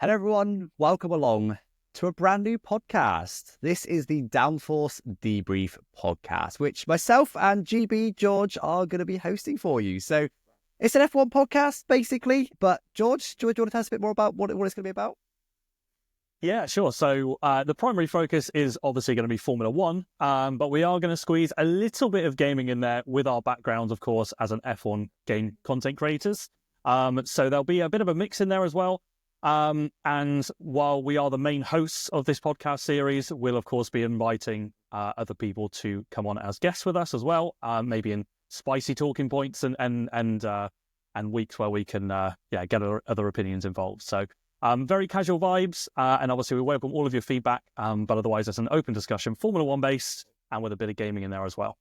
Hello, everyone. Welcome along to a brand new podcast. This is the Downforce Debrief podcast, which myself and GB George are going to be hosting for you. So it's an F1 podcast, basically. But George, do you want to tell us a bit more about what it's going to be about? Yeah, sure. So the primary focus is obviously going to be Formula One, but we are going to squeeze a little bit of gaming in there with our backgrounds, of course, as an F1 game content creators. So there'll be a bit of a mix in there as well. And while we are the main hosts of this podcast series, we'll of course be inviting other people to come on as guests with us as well, maybe in spicy talking points and weeks where we can get other opinions involved. So very casual vibes, and obviously we welcome all of your feedback, but otherwise it's an open discussion, Formula One based, and with a bit of gaming in there as well.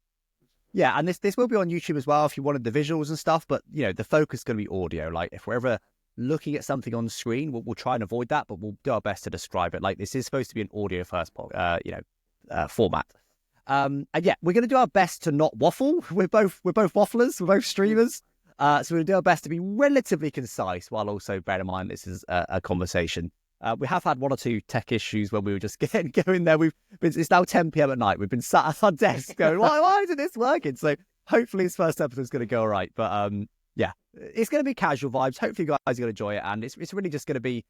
Yeah, and this will be on YouTube as well if you wanted the visuals and stuff, but the focus is going to be audio. Like if we're ever looking at something on the screen, we'll try and avoid that, but we'll do our best to describe it. Like this is supposed to be an audio first format. And yeah, we're going to do our best to not waffle. We're both wafflers. We're both streamers. So we'll do our best to be relatively concise while also bear in mind this is a conversation. We have had one or two tech issues when we were just getting going there. It's now 10 p.m. at night. We've been sat at our desk going, why isn't this working? So hopefully this first episode is going to go all right. But yeah, it's going to be casual vibes. Hopefully you guys are going to enjoy it. And it's really just going to be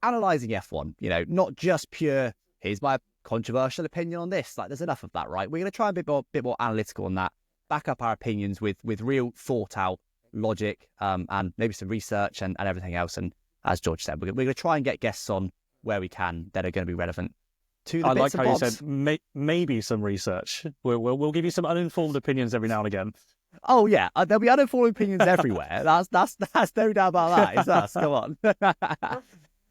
analysing F1, not just pure, here's my controversial opinion on this. Like there's enough of that, right? We're going to try and be a bit more analytical on that, back up our opinions with real thought out logic and maybe some research and everything else. And as George said, we're going to try and get guests on where we can that are going to be relevant to the I bits like and how bobs. you said maybe some research. We'll give you some uninformed opinions every now and again. Oh yeah, there'll be uninformed opinions everywhere. That's no doubt about that. It's us. Come on.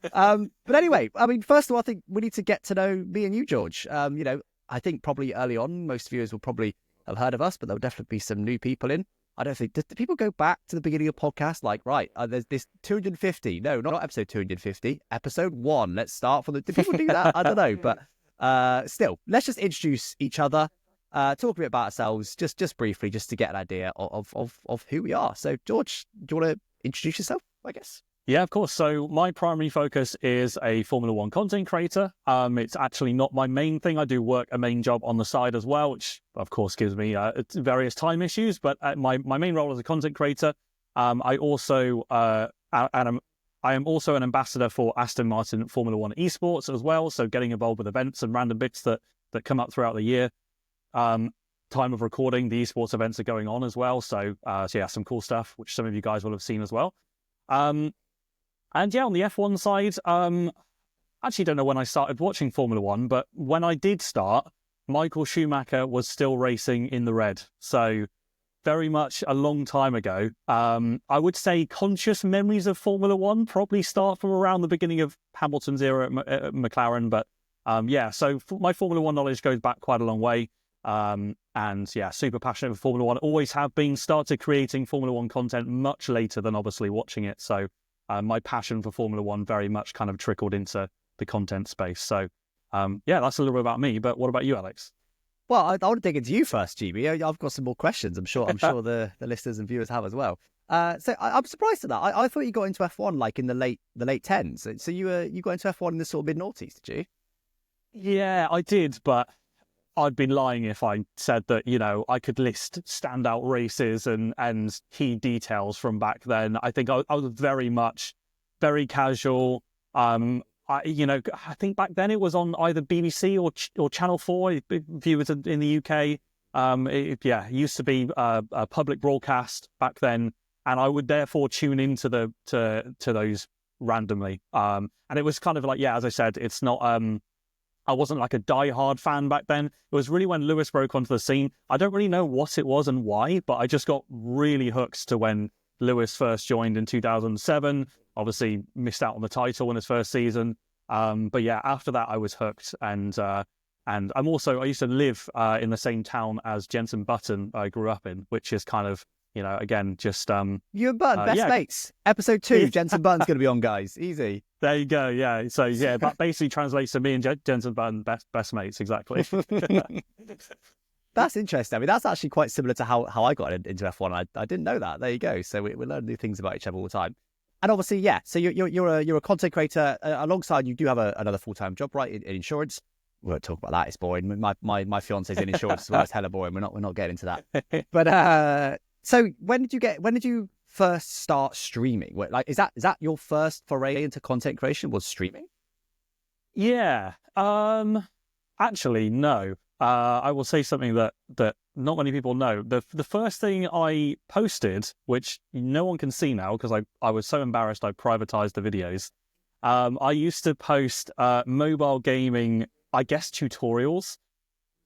But anyway, I mean, first of all, I think we need to get to know me and you, George. I think probably early on, most viewers will probably have heard of us, but there'll definitely be some new people in. I don't think, do people go back to the beginning of the podcast? Like, right, there's this 250. No, not episode 250. Episode 1. Let's start from do people do that? I don't know. But still, let's just introduce each other, talk a bit about ourselves, just briefly, just to get an idea of who we are. So, George, do you want to introduce yourself, I guess? Yeah, of course. So my primary focus is a Formula One content creator. It's actually not my main thing. I do work a main job on the side as well, which of course gives me various time issues. But my main role as a content creator, I am also an ambassador for Aston Martin Formula One esports as well. So getting involved with events and random bits that come up throughout the year. Time of recording, the esports events are going on as well. So yeah, some cool stuff, which some of you guys will have seen as well. And yeah, on the F1 side, actually don't know when I started watching Formula One, but when I did start, Michael Schumacher was still racing in the red. So very much a long time ago. I would say conscious memories of Formula One probably start from around the beginning of Hamilton's era at McLaren. But yeah, so my Formula One knowledge goes back quite a long way. And yeah, super passionate for Formula One. Always have been. Started creating Formula One content much later than obviously watching it. So my passion for Formula One very much kind of trickled into the content space. So yeah, that's a little bit about me. But what about you, Alex? Well, I want to dig into you first, GB. I've got some more questions. I'm sure the listeners and viewers have as well. So I'm surprised at that. I thought you got into F1 like in the late 10s. So you got into F1 in the sort of mid noughties, did you? Yeah, I did, but I'd been lying if I said that, I could list standout races and key details from back then. I think I was very casual. I think back then it was on either BBC or Channel 4, viewers in the UK. It used to be a public broadcast back then, and I would therefore tune into to those randomly. And it was kind of like, yeah, as I said, it's not... I wasn't like a die-hard fan back then. It was really when Lewis broke onto the scene. I don't really know what it was and why, but I just got really hooked to when Lewis first joined in 2007. Obviously missed out on the title in his first season. But yeah, after that I was hooked. And I used to live in the same town as Jenson Button I grew up in, which is kind of, again, just... You and Button, best mates. Episode 2, Jenson Button's going to be on, guys. Easy. There you go, yeah. So, yeah, that basically translates to me and Jenson Button, best mates, exactly. That's interesting. I mean, that's actually quite similar to how I got into F1. I didn't know that. There you go. So we learn new things about each other all the time. And obviously, yeah. So you're a content creator. Alongside, you do have another full-time job, right? In insurance. We won't talk about that. It's boring. My fiance's in insurance as well. It's hella boring. We're not getting into that. But so when did you first start streaming? Like, is that your first foray into content creation? Was streaming? Yeah. Actually, no. I will say something that not many people know. The first thing I posted, which no one can see now because I was so embarrassed I privatized the videos. I used to post mobile gaming, I guess, tutorials.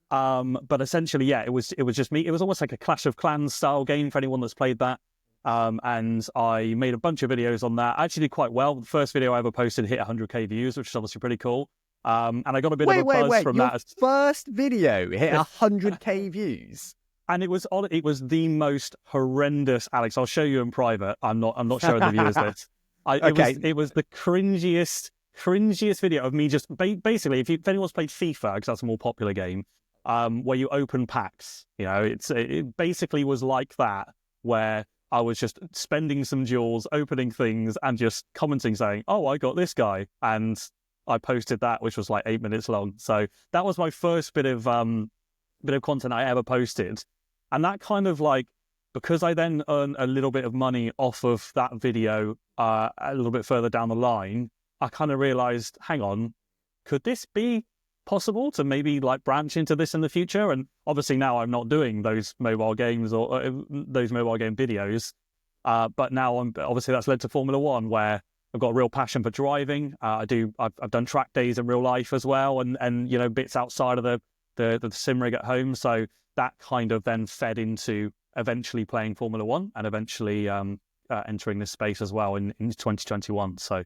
But essentially, yeah, it was just me. It was almost like a Clash of Clans style game for anyone that's played that. And I made a bunch of videos on that. I actually did quite well. The first video I ever posted hit 100k views, which is obviously pretty cool. And I got a bit of a buzz from that. First video hit 100k views, and it was the most horrendous. Alex, I'll show you in private. I'm not showing the viewers this. It was the cringiest video of me just basically. If anyone's played FIFA, because that's a more popular game, where you open packs, it basically was like that, where I was just spending some jewels, opening things, and just commenting saying, "Oh, I got this guy," and I posted that, which was like 8 minutes long. So that was my first bit of content I ever posted. And that kind of like, because I then earned a little bit of money off of that video a little bit further down the line, I kind of realized, hang on, could this be possible to maybe like branch into this in the future? And obviously now I'm not doing those mobile games or those mobile game videos. But now obviously that's led to Formula One, where I've got a real passion for driving. I've done track days in real life as well, and bits outside of the sim rig at home. So that kind of then fed into eventually playing Formula One and eventually entering this space as well in 2021. So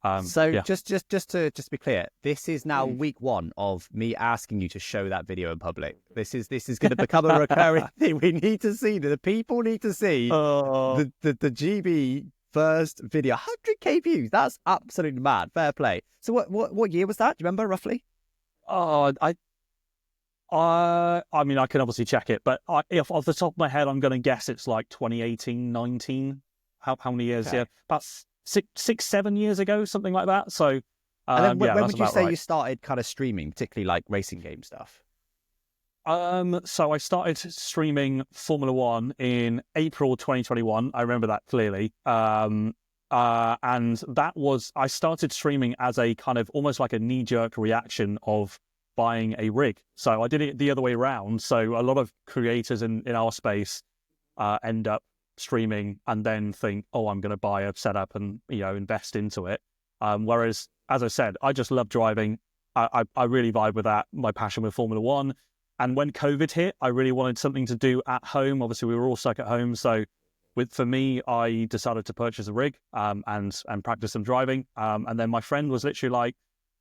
yeah. just to be clear, this is now week one of me asking you to show that video in public. This is going to become a recurring thing. We need to see the people need to see the GB first video, 100k views. That's absolutely mad. Fair play. So what year was that? Do you remember roughly? Oh, I mean, I can obviously check it, but if off the top of my head, I'm going to guess it's like 2018, 19. How many years? Okay. Yeah, about 6-7 years ago, something like that. So, and then when would you say right. You started kind of streaming, particularly like racing game stuff? So I started streaming Formula One in April 2021. I remember that clearly. And that was, I started streaming as a kind of almost like a knee-jerk reaction of buying a rig. So I did it the other way around. So a lot of creators in our space end up streaming and then think, oh, I'm going to buy a setup and invest into it. Whereas, as I said, I just love driving. I really vibe with that. My passion with Formula One. And when COVID hit, I really wanted something to do at home. Obviously, we were all stuck at home. So for me, I decided to purchase a rig and practice some driving. And then my friend was literally like,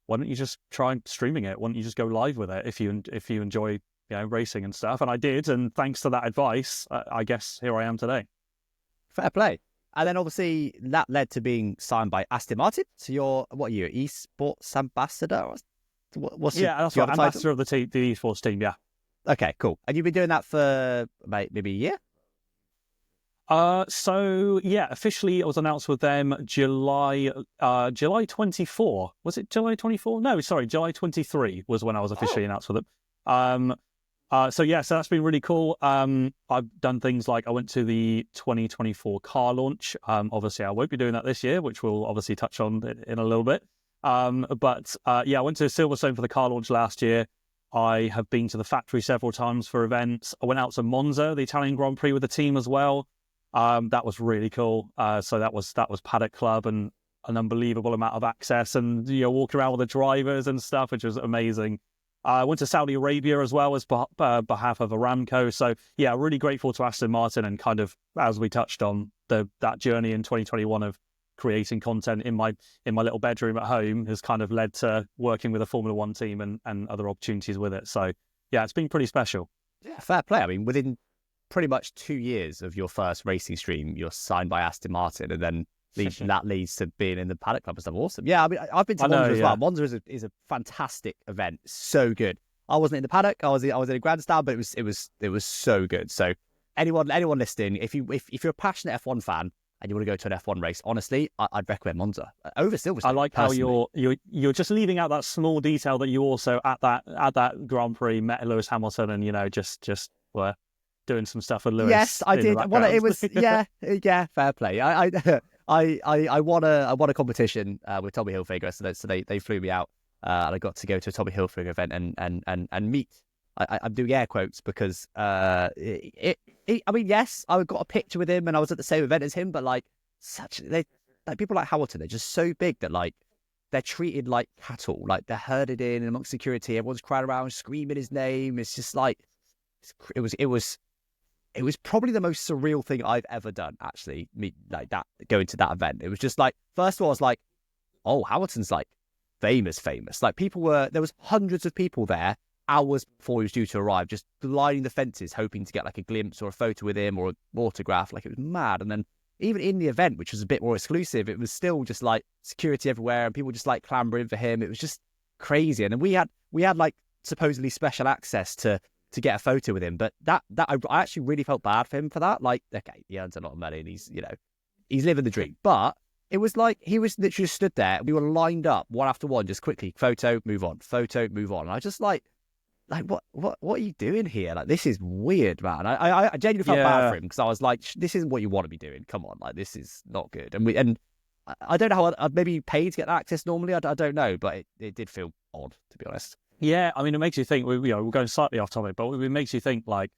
why don't you just try streaming it? Why don't you just go live with it if you enjoy racing and stuff? And I did. And thanks to that advice, I guess here I am today. Fair play. And then obviously that led to being signed by Aston Martin. So you're, what are you, esports ambassador? That's right. Ambassador of the esports team, yeah. Okay, cool. And you've been doing that for maybe a year? So yeah, officially it was announced with them July 24. Was it July 24? No, sorry, July 23 was when I was officially announced with them. So that's been really cool. I've done things like I went to the 2024 car launch. Obviously I won't be doing that this year, which we'll obviously touch on in a little bit. I went to Silverstone for the car launch last year. I have been to the factory several times for events. I went out to Monza, the Italian Grand Prix, with the team as well. That was really cool. So that was Paddock Club and an unbelievable amount of access and walking around with the drivers and stuff, which was amazing. I went to Saudi Arabia as well as behalf of Aramco. So yeah, really grateful to Aston Martin, and kind of, as we touched on, that journey in 2021 of creating content in my little bedroom at home has kind of led to working with a Formula One team and other opportunities with it. So yeah, it's been pretty special. Yeah, fair play. I mean, within pretty much 2 years of your first racing stream, you're signed by Aston Martin, and then that leads to being in the Paddock Club and stuff. Awesome. Yeah, I mean, I've been to Monza as well. Monza is a fantastic event. So good. I wasn't in the paddock. I was in a grandstand, but it was so good. So anyone listening, if you're a passionate F1 fan, and you want to go to an F1 race, honestly, I'd recommend Monza over Silverstone. I like personally. how you're just leaving out that small detail that you also at that Grand Prix met Lewis Hamilton, and just were doing some stuff with Lewis. Yes, I did. Well, it was yeah, fair play. I won a competition with Tommy Hilfiger, so they flew me out, and I got to go to a Tommy Hilfiger event and meet. I'm doing air quotes because I mean, yes, I got a picture with him and I was at the same event as him, but like people like Hamilton, they're just so big that like they're treated like cattle, like they're herded in amongst security. Everyone's crowded around screaming his name. It's just like it was probably the most surreal thing I've ever done, actually, like that, going to that event. It was just like, first of all, I was like, oh, Hamilton's like famous. Like there was hundreds of people there hours before he was due to arrive, just lining the fences, hoping to get like a glimpse or a photo with him or an autograph. Like, it was mad. And then even in the event, which was a bit more exclusive, it was still just like security everywhere and people just like clambering for him. It was just crazy. And then we had like supposedly special access to get a photo with him, but that I actually really felt bad for him for that. Like, okay, he earns a lot of money and he's living the dream, but it was like he was literally stood there. We were lined up one after one, just quickly photo, move on, photo, move on. And I just like what are you doing here? Like, this is weird, man. I genuinely felt bad for him because I was like, this isn't what you want to be doing. Come on, like, this is not good. And I don't know how I'd maybe pay to get access normally. I don't know, but it did feel odd, to be honest. Yeah, I mean, it makes you think. We're going slightly off topic, but it makes you think like,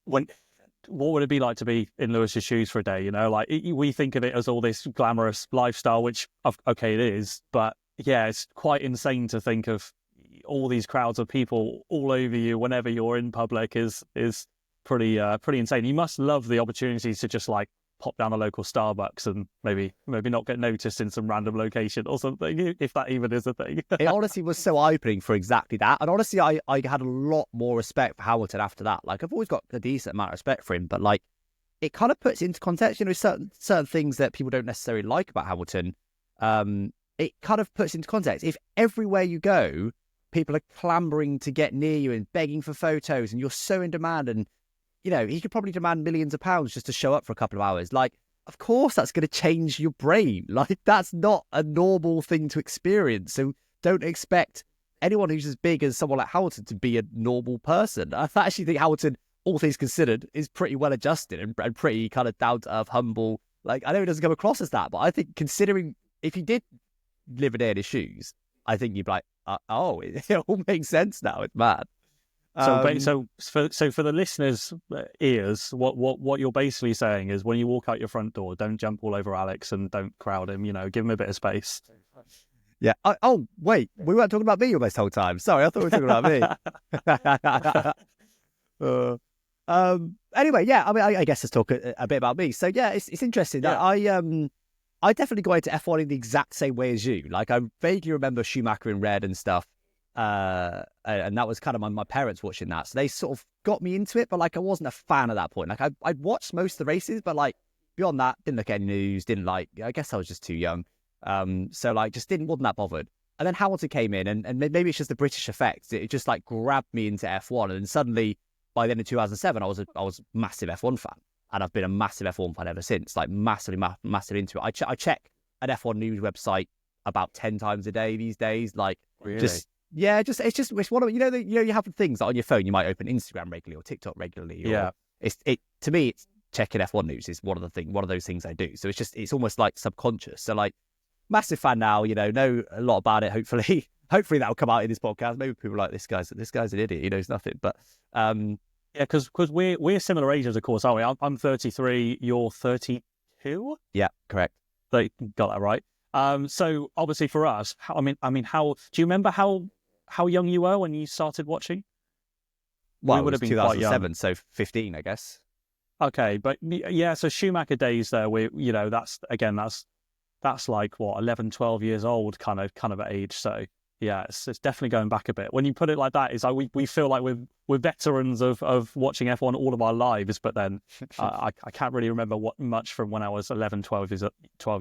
what would it be like to be in Lewis's shoes for a day? Like, we think of it as all this glamorous lifestyle, which okay, it is, but yeah, it's quite insane to think of all these crowds of people all over you whenever you're in public is pretty insane. You must love the opportunity to just like pop down a local Starbucks and maybe not get noticed in some random location or something, if that even is a thing. It honestly was so eye-opening for exactly that. And honestly, I had a lot more respect for Hamilton after that. Like, I've always got a decent amount of respect for him, but like, it kind of puts into context, certain things that people don't necessarily like about Hamilton. It kind of puts into context. If everywhere you go, people are clambering to get near you and begging for photos, and you're so in demand, and he could probably demand millions of pounds just to show up for a couple of hours. Like, of course, that's going to change your brain. Like, that's not a normal thing to experience. So don't expect anyone who's as big as someone like Hamilton to be a normal person. I actually think Hamilton, all things considered, is pretty well adjusted and pretty kind of down to earth, humble. Like, I know it doesn't come across as that, but I think considering if you did live a day in his shoes, I think you'd be like, oh, it all makes sense now. It's mad. So for the listeners' ears, what you're basically saying is, when you walk out your front door, don't jump all over Alex and don't crowd him. Give him a bit of space. Yeah. Oh, wait, we weren't talking about me almost the whole time. Sorry, I thought we were talking about me. Anyway, yeah. I mean, I guess let's talk a bit about me. So yeah, it's interesting. Yeah. I definitely got into F1 in the exact same way as you. Like, I vaguely remember Schumacher in red and stuff. And that was kind of my parents watching that, so they sort of got me into it, but like, I wasn't a fan at that point. Like, I'd watched most of the races, but like, beyond that, didn't look at any news, I guess I was just too young, so like, just wasn't that bothered. And then Hamilton came in, and maybe it's just the British effect, it just like grabbed me into F1, and suddenly by the end of 2007 I was a massive F1 fan, and I've been a massive F1 fan ever since, like massive into it. I check an F1 news website about 10 times a day these days, like, really? It's one of you have things like on your phone. You might open Instagram regularly or TikTok regularly. Or to me, it's checking F1 news is one of those things I do. So it's almost like subconscious. So like, massive fan now. Know a lot about it. Hopefully that'll come out in this podcast. Maybe people are like, this guy's an idiot. He knows nothing. But yeah, because we're similar ages, of course, aren't we? I'm 33. You're 32. Yeah, correct. So got that right. So obviously for us, how do you remember how young you were when you started watching? Well, we would have been 2007, so 15, I guess. Okay, but yeah, so Schumacher days there, that's like what, 11, 12 years old kind of age. So yeah, it's definitely going back a bit. When you put it like that, it's like we feel like we're veterans of watching F1 all of our lives, but then I can't really remember much from when I was 11, 12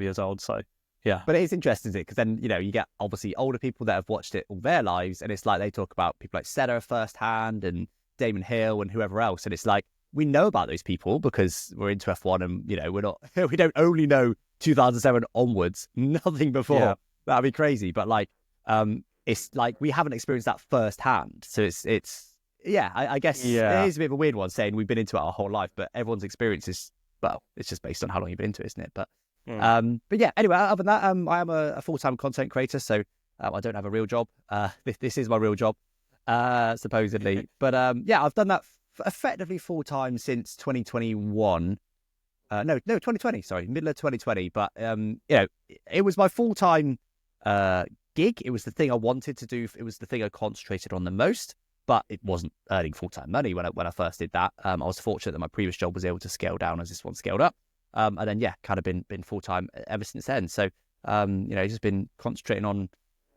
years old. So. Yeah, but it is interesting, isn't it? Because then you get obviously older people that have watched it all their lives, and it's like they talk about people like Senna firsthand and Damon Hill and whoever else, and it's like we know about those people because we're into F1 and, you know, we're not, we don't only know 2007 onwards, nothing before. Yeah. That'd be crazy. But like, it's like we haven't experienced that firsthand. So I guess it is a bit of a weird one saying we've been into it our whole life, but everyone's experience is, well, it's just based on how long you've been into it, isn't it? But yeah, anyway, other than that, I am a full-time content creator, so I don't have a real job. This is my real job, supposedly. But yeah, I've done that effectively full-time since 2021. No, 2020, sorry, middle of 2020. But, you know, it was my full-time gig. It was the thing I wanted to do. It was the thing I concentrated on the most, but it wasn't earning full-time money when I first did that. I was fortunate that my previous job was able to scale down as this one scaled up. And then, yeah, kind of been full-time ever since then. So, you know, just been concentrating on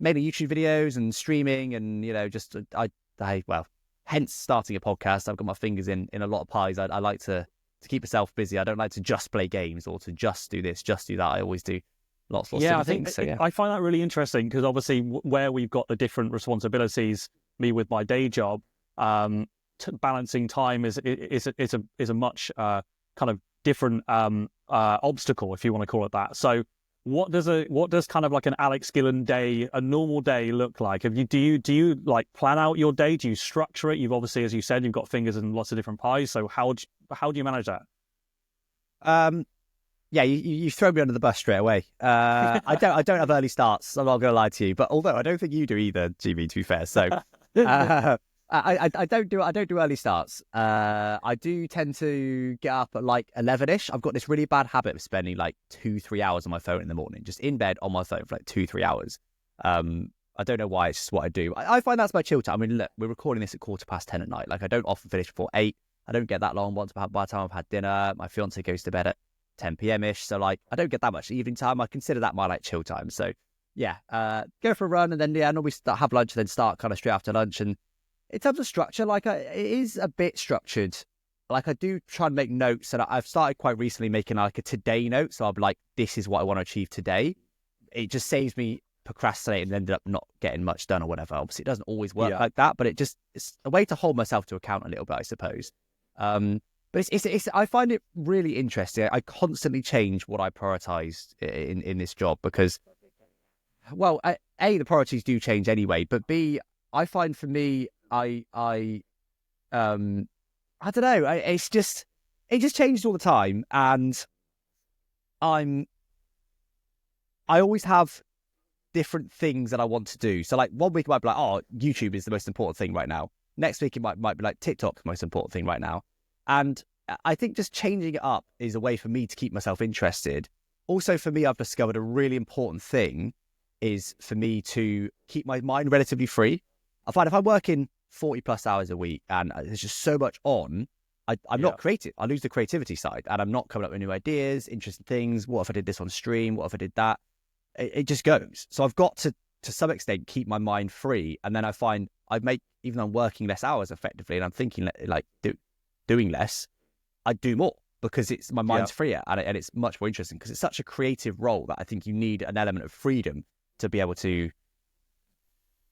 mainly YouTube videos and streaming and, you know, just, well, hence starting a podcast. I've got my fingers in a lot of pies. I like to keep myself busy. I don't like to just play games or to just do this, just do that. I always do lots of things. So, yeah. I find that really interesting because obviously where we've got the different responsibilities, me with my day job, balancing time is a much kind of different obstacle, if you want to call it that. So what does kind of like an Alex Gillon day, a normal day look like? Do you like plan out your day? Do you structure it? You've obviously, as you said, you've got fingers in lots of different pies. So how do you manage that? Yeah, you throw me under the bus straight away. I don't have early starts. I'm not going to lie to you, but although I don't think you do either, GB, to be fair. So I don't do early starts. I do tend to get up at like 11ish. I've got this really bad habit of spending like 2-3 hours on my phone in the morning, just in bed on my phone for like 2-3 hours. I don't know why. It's just what I do. I find that's my chill time. I mean, look, we're recording this at 10:15 at night. Like, I don't often finish before 8. I don't get that long. By the time I've had dinner, my fiance goes to bed at 10 p.m. ish. So like, I don't get that much evening time. I consider that my like chill time. So yeah, go for a run and then normally have lunch and then start kind of straight after lunch. And in terms of structure, like it is a bit structured. Like I do try and make notes, and I've started quite recently making like a today note. So I'll be like, this is what I want to achieve today. It just saves me procrastinating and ended up not getting much done or whatever. Obviously, it doesn't always work like that, but it's a way to hold myself to account a little bit, I suppose. But it's I find it really interesting. I constantly change what I prioritize in this job because, well, A, the priorities do change anyway, but B, I find for me, I don't know. It just changes all the time, and I always have different things that I want to do. So like one week it might be like, oh, YouTube is the most important thing right now. Next week it might be like TikTok, the most important thing right now. And I think just changing it up is a way for me to keep myself interested. Also for me, I've discovered a really important thing is for me to keep my mind relatively free. I find if I'm working 40 plus hours a week and there's just so much on, I'm not creative. I lose the creativity side and I'm not coming up with new ideas, interesting things. What if I did this on stream? What if I did that? It just goes. So I've got to some extent, keep my mind free. And then I find even though I'm working less hours effectively and I'm thinking like doing less, I do more because my mind's freer and it's much more interesting because it's such a creative role that I think you need an element of freedom to be able to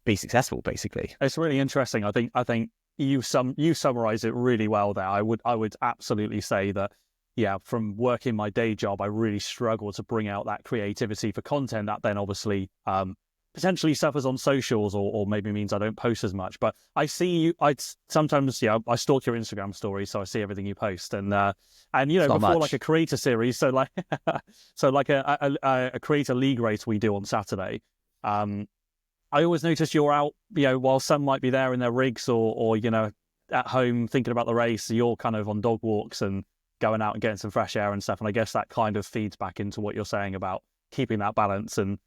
be successful, basically. It's really interesting. I think you summarize it really well there. I would absolutely say that, yeah, from working my day job, I really struggle to bring out that creativity for content that then obviously potentially suffers on socials or maybe means I don't post as much. But I see you, I sometimes, I stalk your Instagram stories, so I see everything you post. And you know, before like a creator series, so like a creator league race we do on Saturday, I always notice you're out, you know, while some might be there in their rigs or you know, at home thinking about the race, you're kind of on dog walks and going out and getting some fresh air and stuff. And I guess that kind of feeds back into what you're saying about keeping that balance and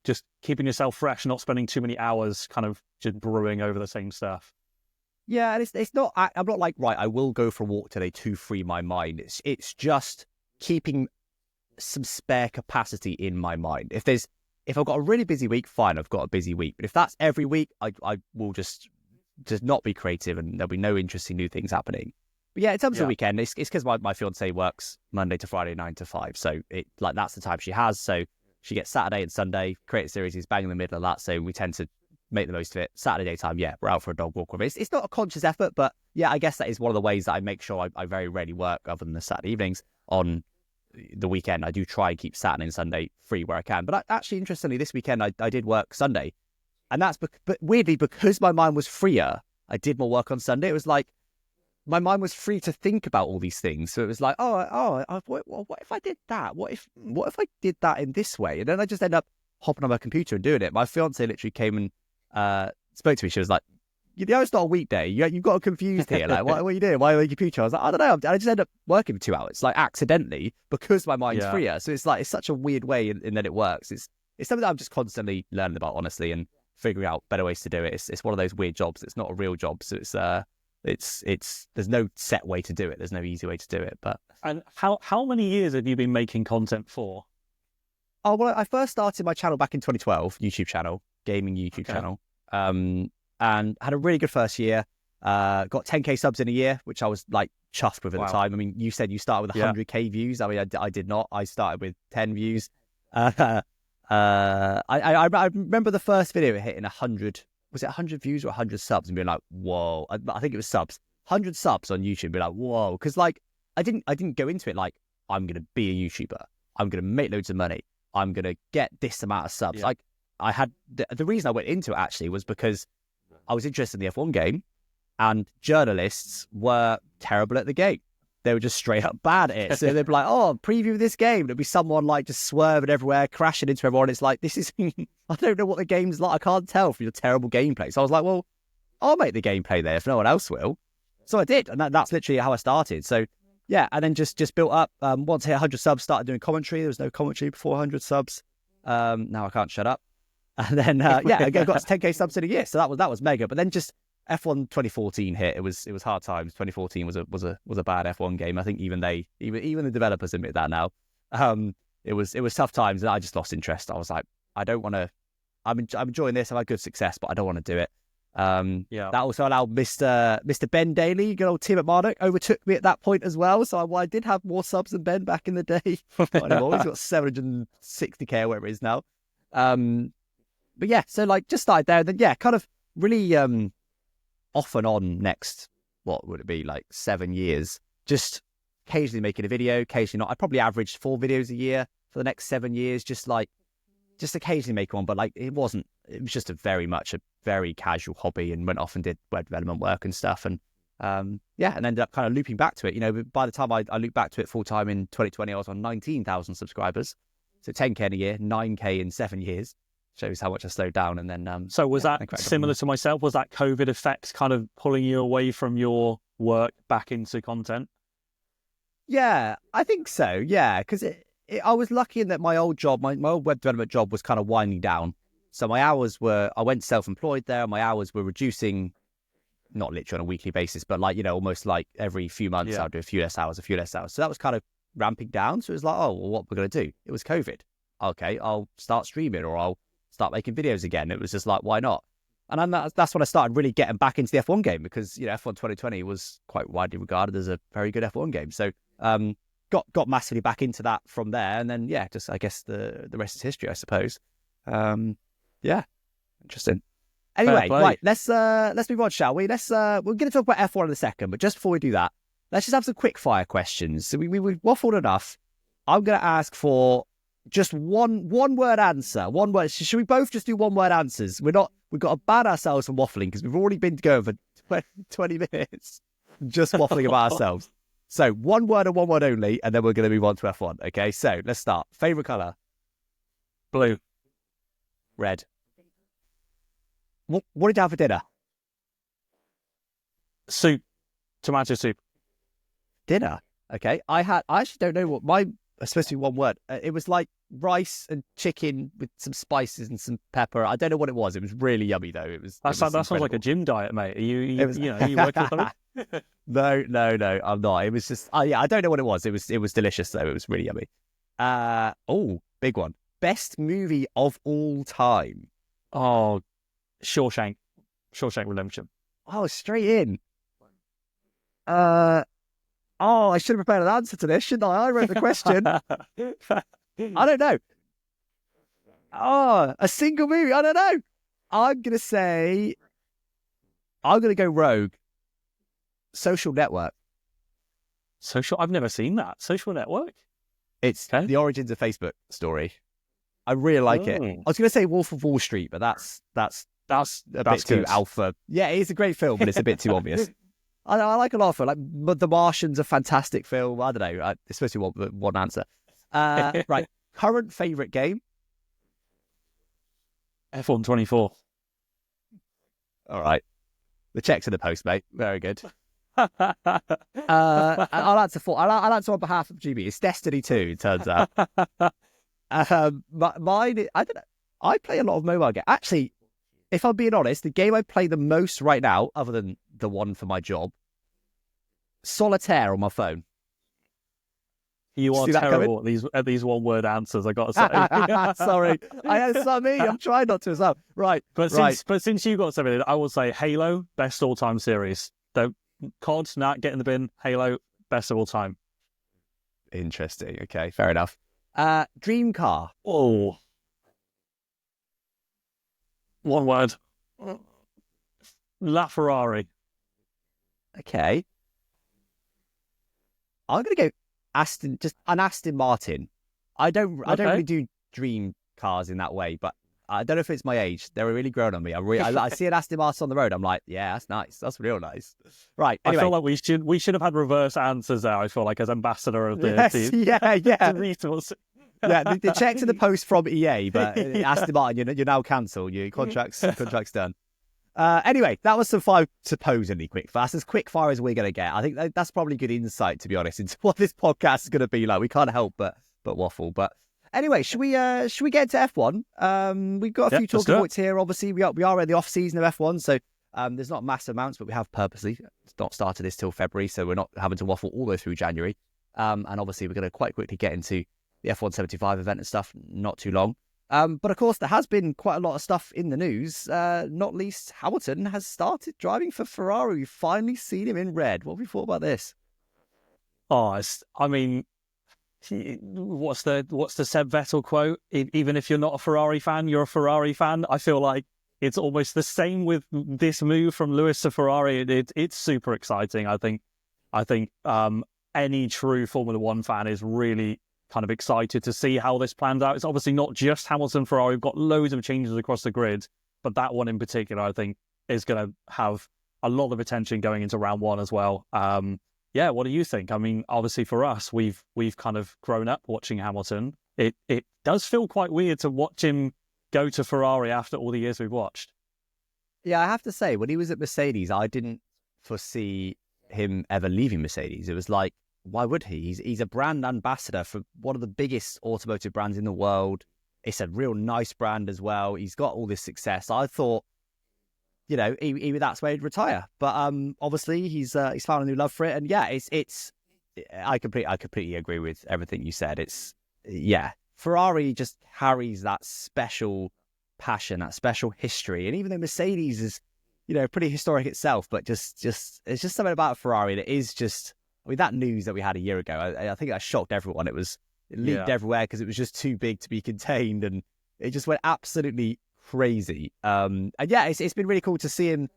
just keeping yourself fresh, not spending too many hours kind of just brewing over the same stuff. Yeah, and it's not, I'm not like, right, I will go for a walk today to free my mind. It's just keeping some spare capacity in my mind. If I've got a really busy week, fine, I've got a busy week. But if that's every week, I will just not be creative and there'll be no interesting new things happening. But yeah, in terms of the weekend, it's because my fiance works Monday to Friday, 9 to 5. So that's the time she has. So she gets Saturday and Sunday. Creative series is bang in the middle of that. So we tend to make the most of it. Saturday daytime, we're out for a dog walk with it. It's not a conscious effort, but yeah, I guess that is one of the ways that I make sure I very rarely work other than the Saturday evenings. On the weekend, I do try and keep Saturday and Sunday free where I can. But actually, interestingly, this weekend I did work Sunday. And that's, but weirdly, because my mind was freer, I did more work on Sunday. It was like, my mind was free to think about all these things. So it was like, what if I did that? What if I did that in this way? And then I just end up hopping on my computer and doing it. My fiance literally came and spoke to me. She was like, it's not a weekday. You've got confused here. Like, what are you doing? Why on your computer? I was like, I don't know. I just end up working for 2 hours, like accidentally, because my mind's freer. So it's like, it's such a weird way in that it works. It's something that I'm just constantly learning about, honestly, and figuring out better ways to do it. It's one of those weird jobs. It's not a real job. So it's there's no set way to do it. There's no easy way to do it. But and how many years have you been making content for? Oh, well, I first started my channel back in 2012, YouTube channel, gaming YouTube channel, and had a really good first year. Got 10k subs in a year, which I was like chuffed with at the time. I mean, you said you started with 100k views. I mean, I did not. I started with 10 views. I remember the first video hitting 100. Was it 100 views or 100 subs? And being like, whoa. I think it was subs. 100 subs on YouTube. Be like, whoa. Because like, I didn't go into it like, I'm gonna be a YouTuber. I'm gonna make loads of money. I'm gonna get this amount of subs. Like, I had the reason I went into it actually was because I was interested in the F1 game, and journalists were terrible at the game. They were just straight up bad at it. So they'd be like, oh, preview this game. There'd be someone like just swerving everywhere, crashing into everyone. It's like, this is, I don't know what the game's like. I can't tell from your terrible gameplay. So I was like, well, I'll make the gameplay there if no one else will. So I did. And that's literally how I started. So yeah, and then just built up. Once I hit 100 subs, started doing commentary. There was no commentary before 100 subs. Now I can't shut up. And then, I got 10k subs in a year. So that was mega. But then just F1 2014 hit. It was hard times. 2014 was a bad F1 game. I think even the developers admit that now. It was tough times, and I just lost interest. I was like, I don't want to. I'm enjoying this. I've had good success, but I don't want to do it. That also allowed Mr. Ben Daly, good old Tim at Marduk, overtook me at that point as well. So I did have more subs than Ben back in the day. Not anymore. He's got 760k or whatever it is now. But yeah, so like just started there, and then kind of really off and on next, what would it be, like 7 years, just occasionally making a video, occasionally not. I probably averaged 4 videos a year for the next 7 years, just occasionally make one, but like it was just a very casual hobby, and went off and did web development work and stuff, and and ended up kind of looping back to it. But by the time I looped back to it full time in 2020, I was on 19,000 subscribers, so 10k in a year, 9k in 7 years. Shows how much I slowed down. And then so was that similar to myself? Was that COVID effect kind of pulling you away from your work back into content? Yeah, I think so. Yeah, because I was lucky in that my old job, my old web development job, was kind of winding down. So my hours I went self-employed there. My hours were reducing, not literally on a weekly basis, but like, almost like every few months I'd do a few less hours. So that was kind of ramping down. So it was like, oh, well, what we're going to do? It was COVID. Okay, I'll start streaming, or I'll start making videos again. It was just like, why not? And that's when I started really getting back into the F1 game, because F1 2020 was quite widely regarded as a very good F1 game. So got massively back into that from there, and then just I guess the rest is history, I suppose. Interesting. Anyway, right, let's move on, shall we? We're going to talk about F1 in a second, but just before we do that, let's just have some quick fire questions. So we've waffled enough. I'm going to ask for just one word answer. One word. Should we both just do one word answers? We've got to ban ourselves from waffling, because we've already been going for 20 minutes just waffling about ourselves. So one word and one word only, and then we're going to move on to F1. Okay, so let's start. Favorite color? Blue. Red. What did you have for dinner? Soup. Tomato soup. Dinner. Okay. I actually don't know what it's supposed to be one word. It was like rice and chicken with some spices and some pepper. I don't know what it was. It was really yummy though. That sounds like a gym diet, mate. Are you working with something? No, I'm not. It was just, I don't know what it was. It was delicious though. It was really yummy. Big one. Best movie of all time. Oh, Shawshank Redemption. Oh, straight in. I should have prepared an answer to this, shouldn't I? I wrote the question. I don't know. Oh, a single movie. I don't know. I'm going to go Rogue. Social Network. I've never seen that. Social Network? It's the origins of Facebook story. I really like it. I was going to say Wolf of Wall Street, but that's a bit too alpha. Yeah, it is a great film, but it's a bit too obvious. I like a lot of film. Like, but The Martian's a fantastic film. I don't know. It's supposed to be one answer. Right. Current favourite game? F1 24. All right. The check's in the post, mate. Very good. I'll answer on behalf of GB. It's Destiny 2, it turns out. Mine, I don't know. I play a lot of mobile games. Actually, if I'm being honest, the game I play the most right now, other than the one for my job, Solitaire on my phone. You are terrible at these one-word answers, I got to say. Sorry. It's not me. I'm trying not to as well. Right. But since you got something, I will say Halo, best all-time series. COD, get in the bin. Halo, best of all time. Interesting. Okay, fair enough. Dream car. Oh. One word. La Ferrari. Okay. I'm going to go an Aston Martin. I don't really do dream cars in that way, but I don't know if it's my age. They were really growing on me. I see an Aston Martin on the road. I'm like, yeah, that's nice. That's real nice. Right. Anyway. I feel like we should have had reverse answers there. I feel like as ambassador of the team. Yeah. Yeah, the check's in the post from EA, but Aston Martin, you're now cancelled. Your contract's done. Anyway, that was some supposedly quick fast, as quick fire as we're going to get. I think that's probably good insight, to be honest, into what this podcast is going to be like. We can't help but waffle. But anyway, should we get into F1? We've got a few talking points here. Obviously, we are in the off season of F1, so there's not massive amounts, but we have purposely not started this till February, so we're not having to waffle all the way through January. And obviously, we're going to quite quickly get into the F1 75 event and stuff, not too long. But of course, there has been quite a lot of stuff in the news. Not least, Hamilton has started driving for Ferrari. We've finally seen him in red. What have you thought about this? What's the Seb Vettel quote? Even if you're not a Ferrari fan, you're a Ferrari fan. I feel like it's almost the same with this move from Lewis to Ferrari. It's super exciting. I think any true Formula One fan is really kind of excited to see how this plans out. It's obviously not just Hamilton, Ferrari. We've got loads of changes across the grid, but that one in particular, I think, is going to have a lot of attention going into round one as well. What do you think? I mean, obviously for us, we've kind of grown up watching Hamilton. It does feel quite weird to watch him go to Ferrari after all the years we've watched. Yeah, I have to say, when he was at Mercedes, I didn't foresee him ever leaving Mercedes. It was like, why would he? He's a brand ambassador for one of the biggest automotive brands in the world. It's a real nice brand as well. He's got all this success. I thought, maybe that's where he'd retire. But obviously he's found a new love for it. And yeah, I completely agree with everything you said. Ferrari just carries that special passion, that special history. And even though Mercedes is, pretty historic itself, but just it's just something about Ferrari that is just. I mean, that news that we had a year ago, I think that shocked everyone. It leaked everywhere because it was just too big to be contained, and it just went absolutely crazy. And yeah, it's been really cool to see him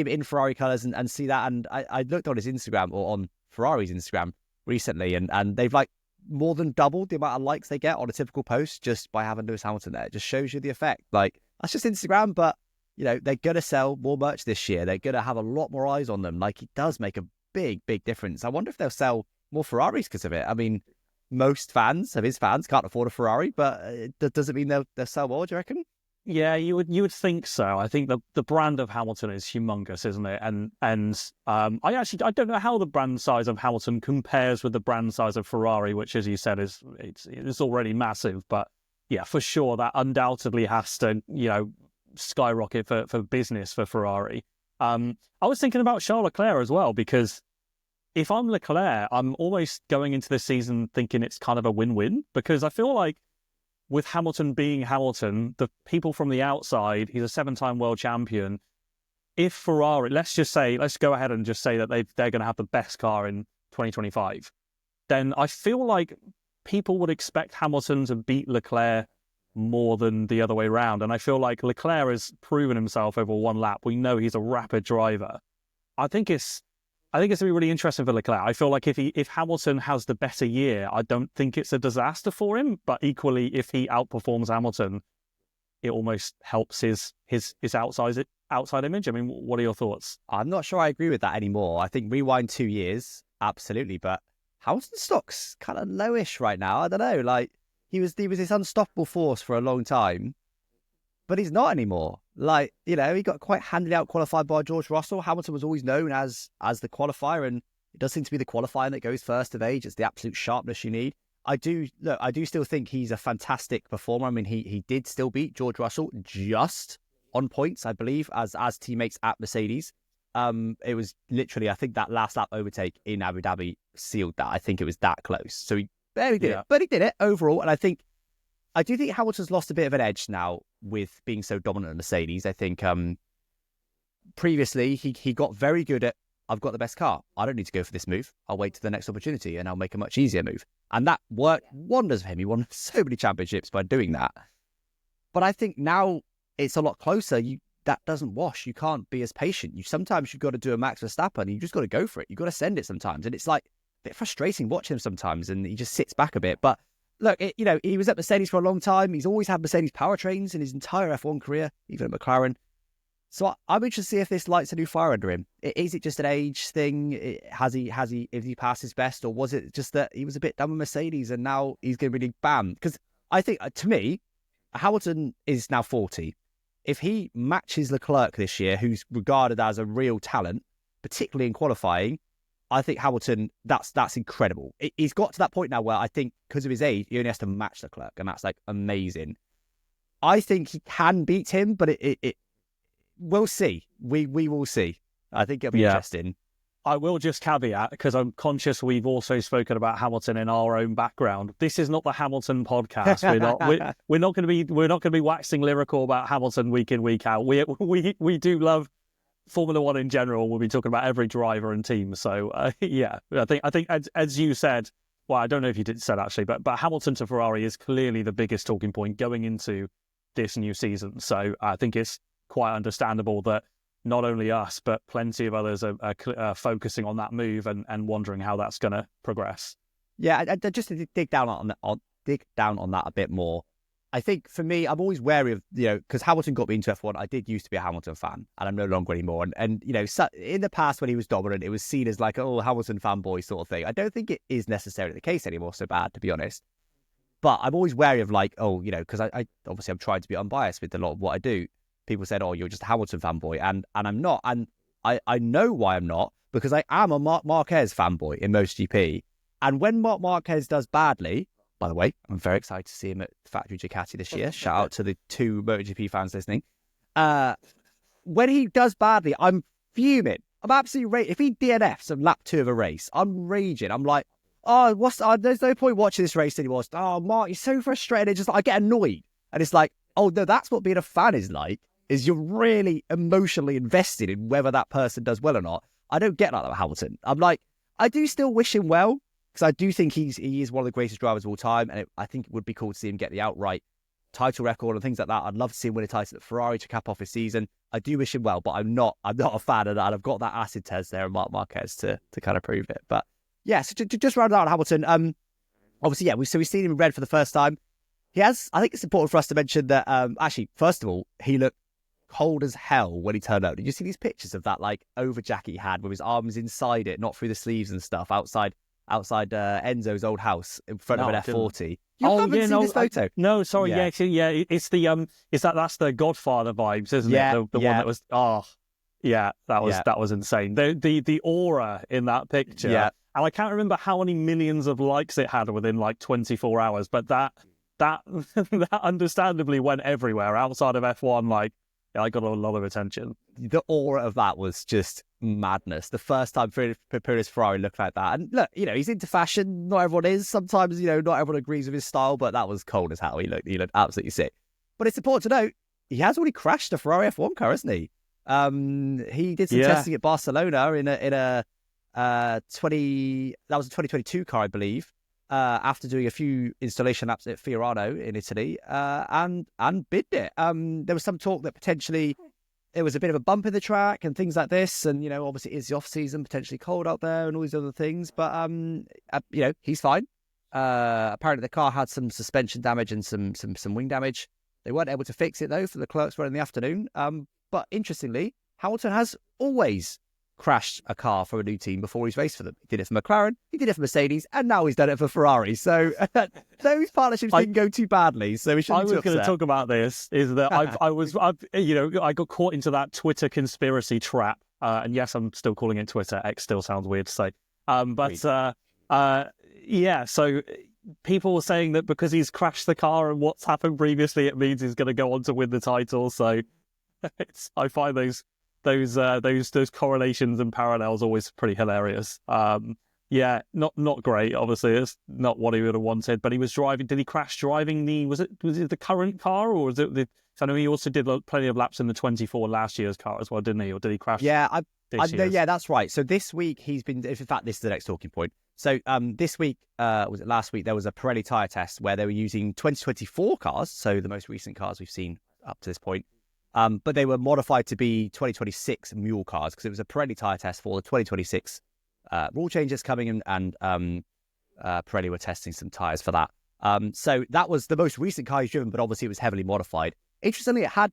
in Ferrari colours and see that. And I looked on his Instagram or on Ferrari's Instagram recently, and they've like more than doubled the amount of likes they get on a typical post just by having Lewis Hamilton there. It just shows you the effect. Like, that's just Instagram, but they're gonna sell more merch this year. They're gonna have a lot more eyes on them. Like, it does make a big difference. I wonder if they'll sell more Ferraris because of it. I mean, most fans of his fans can't afford a Ferrari, but does it mean they'll sell more, do you reckon? Yeah, you would think so. I think the brand of Hamilton is humongous, isn't it? And I don't know how the brand size of Hamilton compares with the brand size of Ferrari, which, as you said, it's already massive. But yeah, for sure, that undoubtedly has to skyrocket for business for Ferrari. I was thinking about Charles Leclerc as well, because if I'm Leclerc, I'm almost going into this season thinking it's kind of a win-win, because I feel like with Hamilton being Hamilton, the people from the outside, he's a 7-time world champion. If Ferrari, let's go ahead and just say that they're going to have the best car in 2025, then I feel like people would expect Hamilton to beat Leclerc more than the other way around. And I feel like Leclerc has proven himself over one lap. We know he's a rapid driver. I think it's I think it's going to be really interesting for Leclerc. I feel like if Hamilton has the better year, I don't think it's a disaster for him. But equally, if he outperforms Hamilton, it almost helps his outside image. I mean, what are your thoughts? I'm not sure I agree with that anymore. I think rewind 2 years, absolutely, but Hamilton's stock's kind of lowish right now. I don't know. Like he was this unstoppable force for a long time, but he's not anymore. Like, you know, he got quite handily out qualified by George Russell. Hamilton was always known as the qualifier, and it does seem to be the qualifying that goes first of age. It's the absolute sharpness you need. I do still think he's a fantastic performer. I mean, he did still beat George Russell just on points, I believe, as teammates at Mercedes. It was literally, I think that last lap overtake in Abu Dhabi sealed that. I think it was that close. So he barely did it, but he did it overall. And I do think Hamilton's lost a bit of an edge now with being so dominant at Mercedes. I think previously he got very good at, I've got the best car. I don't need to go for this move. I'll wait to the next opportunity and I'll make a much easier move. And that worked wonders for him. He won so many championships by doing that. But I think now it's a lot closer. That doesn't wash. You can't be as patient. Sometimes you've got to do a Max Verstappen. You just got to go for it. You've got to send it sometimes. And it's like a bit frustrating watching him sometimes, and he just sits back a bit. But look, he was at Mercedes for a long time. He's always had Mercedes powertrains in his entire F1 career, even at McLaren. So I'm interested to see if this lights a new fire under him. Is it just an age thing? Has he passed his best, or was it just that he was a bit done with Mercedes and now he's going to be bam? Because I think, to me, Hamilton is now 40. If he matches Leclerc this year, who's regarded as a real talent, particularly in qualifying, I think Hamilton, that's incredible. He's got to that point now where I think because of his age, he only has to match Leclerc, and that's like amazing. I think he can beat him, but we'll see. We will see. I think it'll be interesting. I will just caveat, because I'm conscious we've also spoken about Hamilton in our own background. This is not the Hamilton podcast. We're not going to be waxing lyrical about Hamilton week in, week out. We do love Formula One in general. We'll be talking about every driver and team. So I think as you said, well, I don't know if you did said actually, but Hamilton to Ferrari is clearly the biggest talking point going into this new season. So I think it's quite understandable that not only us, but plenty of others are focusing on that move and wondering how that's going to progress. Yeah, just to dig down on that a bit more. I think for me, I'm always wary of, because Hamilton got me into F1. I did used to be a Hamilton fan, and I'm no longer anymore. And in the past when he was dominant, it was seen as like, oh, Hamilton fanboy sort of thing. I don't think it is necessarily the case anymore, so bad, to be honest. But I'm always wary of like, because I obviously I'm trying to be unbiased with a lot of what I do. People said, oh, you're just a Hamilton fanboy. And I'm not. And I know why I'm not, because I am a Marc Marquez fanboy in MotoGP. And when Marc Marquez does badly, by the way, I'm very excited to see him at Factory Ducati this year. Shout out to the 2 MotoGP fans listening. When he does badly, I'm fuming. I'm absolutely raging. If he DNFs on lap 2 of a race, I'm raging. I'm like, there's no point watching this race anymore. Oh, Mark, you're so frustrated. I get annoyed. And it's like, oh, no, that's what being a fan is like. Is you're really emotionally invested in whether that person does well or not. I don't get like that with Hamilton. I'm like, I do still wish him well, because I do think he is one of the greatest drivers of all time, and I think it would be cool to see him get the outright title record and things like that. I'd love to see him win a title at Ferrari to cap off his season. I do wish him well, but I'm not a fan of that. And I've got that acid test there and Marc Marquez to kind of prove it. But yeah, so just round out Hamilton. Obviously, yeah, we've seen him in red for the first time. I think it's important for us to mention that actually, first of all, he looked cold as hell when he turned out. Did you see these pictures of that like over jacket he had with his arms inside it, not through the sleeves and stuff, outside Enzo's old house in front of an F40? You haven't seen this photo? No, sorry. Yeah. It's the that's the Godfather vibes, isn't it? The one that was that was insane. The aura in that picture. Yeah. And I can't remember how many millions of likes it had within like 24 hours, but that understandably went everywhere outside of F1. Like, I got a lot of attention. The aura of that was just madness. The first time Ferrari looked like that. And look, he's into fashion. Not everyone is. Sometimes, not everyone agrees with his style, but that was cold as hell. He looked absolutely sick. But it's important to note, he has already crashed a Ferrari F1 car, hasn't he? He did some testing at Barcelona in a 2022 car, I believe. After doing a few installation laps at Fiorano in Italy, and bidded it. There was some talk that potentially there was a bit of a bump in the track and things like this. And, obviously it's the off season, potentially cold out there and all these other things. But, he's fine. Apparently the car had some suspension damage and some wing damage. They weren't able to fix it though for the clerks were in the afternoon. But interestingly, Hamilton has always crashed a car for a new team before he's raced for them. He did it for McLaren, he did it for Mercedes, and now he's done it for Ferrari. So those partnerships didn't go too badly. So we shouldn't. I was going to talk about this. Is that I got caught into that Twitter conspiracy trap. And yes, I'm still calling it Twitter. X still sounds weird to say. So people were saying that because he's crashed the car and what's happened previously, it means he's going to go on to win the title. So I find those correlations and parallels always pretty hilarious. Not great. Obviously, it's not what he would have wanted. But he was driving. Did he crash driving was it the current car, or was it the? I know he also did plenty of laps in the 24 last year's car as well, didn't he? Or did he crash? Yeah, yeah, that's right. So this week he's been. In fact, this is the next talking point. So this week, was it last week? There was a Pirelli tyre test where they were using 2024 cars, so the most recent cars we've seen up to this point. But they were modified to be 2026 mule cars because it was a Pirelli tyre test for the 2026 rule changes coming in, and Pirelli were testing some tyres for that. So that was the most recent car he's driven, but obviously it was heavily modified. Interestingly, it had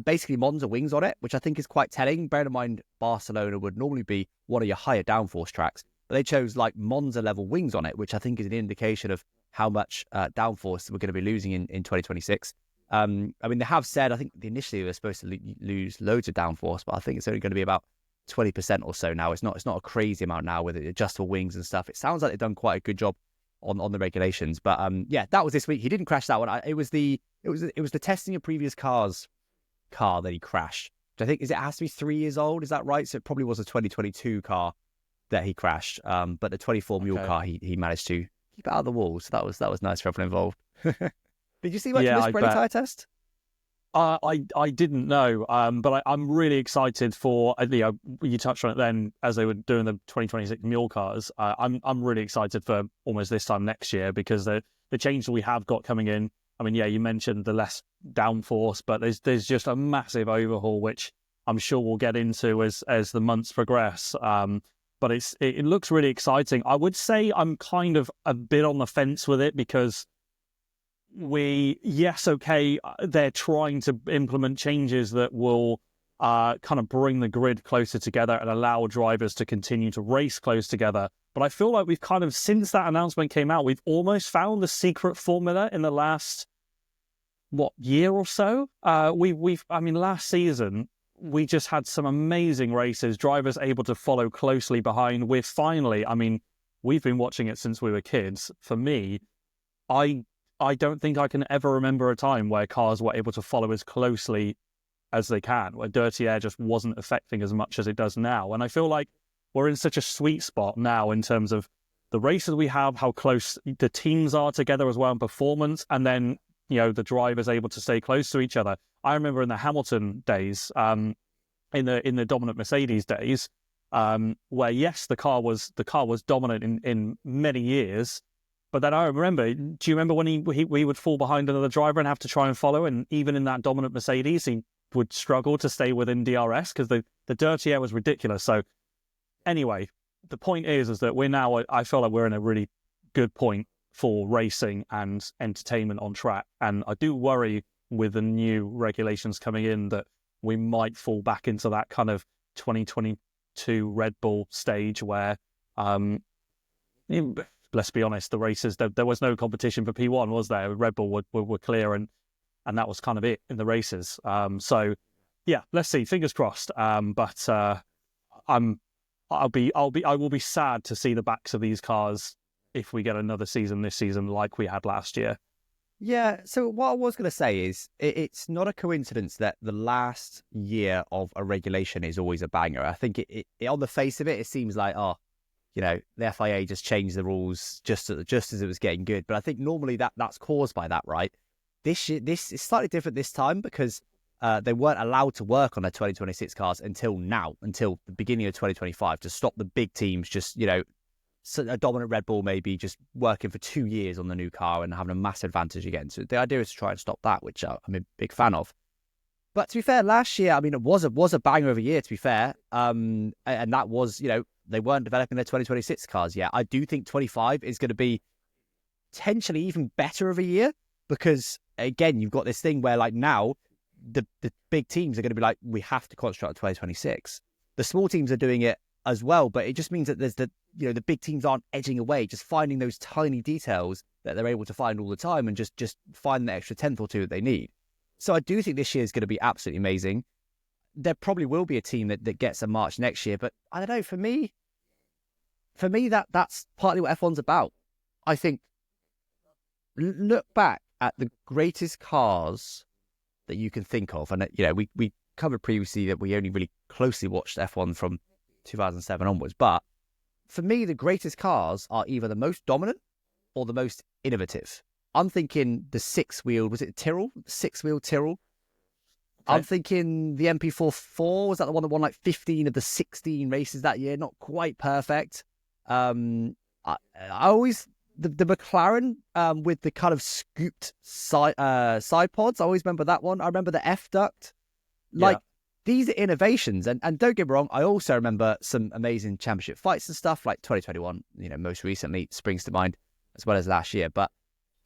basically Monza wings on it, which I think is quite telling. Bear in mind, Barcelona would normally be one of your higher downforce tracks, but they chose like Monza level wings on it, which I think is an indication of how much downforce we're going to be losing in 2026. They have said, I think initially they were supposed to lose loads of downforce, but I think it's only going to be about 20% or so now. It's not a crazy amount now with adjustable wings and stuff. It sounds like they've done quite a good job on the regulations. But that was this week. He didn't crash that one. It was the testing of previous cars car that he crashed. Which I think it has to be 3 years old. Is that right? So it probably was a 2022 car that he crashed. But the 24 mule car he managed to keep out of the wall. So that was nice for everyone involved. Did you see much of this Pirelli tyre test? I didn't know, but I'm really excited for. You touched on it then as they were doing the 2026 mule cars. I'm really excited for almost this time next year because the change that we have got coming in. You mentioned the less downforce, but there's just a massive overhaul which I'm sure we'll get into as the months progress. But it looks really exciting. I would say I'm kind of a bit on the fence with it because they're trying to implement changes that will kind of bring the grid closer together and allow drivers to continue to race close together. But I feel like we've kind of, since that announcement came out, we've almost found the secret formula in the last, year or so? Last season, we just had some amazing races, drivers able to follow closely behind. We've been watching it since we were kids. For me, I don't think I can ever remember a time where cars were able to follow as closely as they can, where dirty air just wasn't affecting as much as it does now. And I feel like we're in such a sweet spot now in terms of the races we have, how close the teams are together as well in performance, and then, the drivers able to stay close to each other. I remember in the Hamilton days, in the dominant Mercedes days, where yes, the car was dominant in many years. But then I remember, do you remember when he would fall behind another driver and have to try and follow? And even in that dominant Mercedes, he would struggle to stay within DRS because the dirty air was ridiculous. So anyway, the point is that we're now, I feel like we're in a really good point for racing and entertainment on track. And I do worry with the new regulations coming in that we might fall back into that kind of 2022 Red Bull stage where, let's be honest, the races, there was no competition for P1, was there? Red Bull were clear and that was kind of it in the races. So yeah, let's see, fingers crossed. But I will be sad to see the backs of these cars if we get another season this season like we had last year. Yeah, so what I was going to say is it's not a coincidence that the last year of a regulation is always a banger. I think it on the face of it, it seems like, the FIA just changed the rules just as it was getting good. But I think normally that's caused by that, right? This year, this is slightly different this time because they weren't allowed to work on their 2026 cars until the beginning of 2025 to stop the big teams just, a dominant Red Bull maybe just working for 2 years on the new car and having a massive advantage again. So the idea is to try and stop that, which I'm a big fan of. But to be fair, last year, I mean, it was a banger of a year, to be fair. And that was, they weren't developing their 2026 cars yet. I do think 25 is going to be potentially even better of a year because, again, you've got this thing where, like, now the big teams are going to be like, we have to concentrate on 2026. The small teams are doing it as well, but it just means that there's the big teams aren't edging away, just finding those tiny details that they're able to find all the time and just find the extra tenth or two that they need. So I do think this year is going to be absolutely amazing. There probably will be a team that gets a March next year, but I don't know. For me, that's partly what F1's about. I think look back at the greatest cars that you can think of, and we covered previously that we only really closely watched F1 from 2007 onwards. But for me, the greatest cars are either the most dominant or the most innovative. I'm thinking the six-wheeled, was it Tyrrell? Six-wheeled Tyrrell. Okay. I'm thinking the MP4 was that the one that won like 15 of the 16 races that year? Not quite perfect. I always, the McLaren with the kind of scooped side pods, I always remember that one. I remember the F-duct. These are innovations. And don't get me wrong, I also remember some amazing championship fights and stuff like 2021, most recently springs to mind, as well as last year. But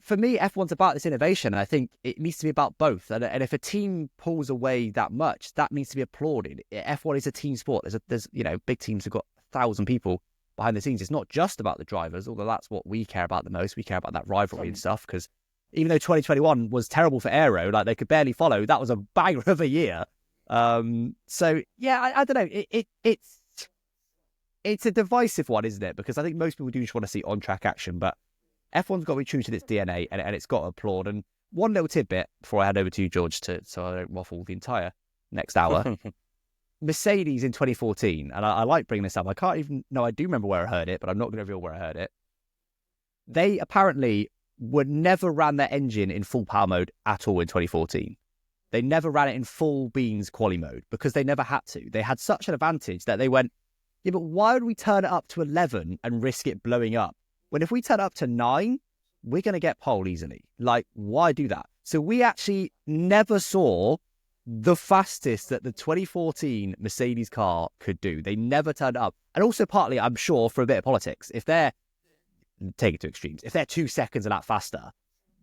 for me, F1's about this innovation, and I think it needs to be about both. And if a team pulls away that much, that needs to be applauded. F1 is a team sport. There's big teams have got 1,000 people behind the scenes. It's not just about the drivers, although that's what we care about the most. We care about that rivalry and stuff, because even though 2021 was terrible for Aero, like they could barely follow, that was a banger of a year. So yeah, I don't know. It's a divisive one, isn't it? Because I think most people do just want to see on-track action, but F1's got to be true to its DNA, and it's got to applaud. And one little tidbit before I hand over to you, George, so I don't waffle the entire next hour. Mercedes in 2014, and I like bringing this up. I can't even... No, I do remember where I heard it, but I'm not going to reveal where I heard it. They apparently never ran their engine in full power mode at all in 2014. They never ran it in full beans quali mode because they never had to. They had such an advantage that they went, yeah, but why would we turn it up to 11 and risk it blowing up? When if we turn up to 9, we're going to get pole easily. Like, why do that? So we actually never saw the fastest that the 2014 Mercedes car could do. They never turned up. And also partly, I'm sure, for a bit of politics. If they're, take it to extremes, if they're 2 seconds a lap faster,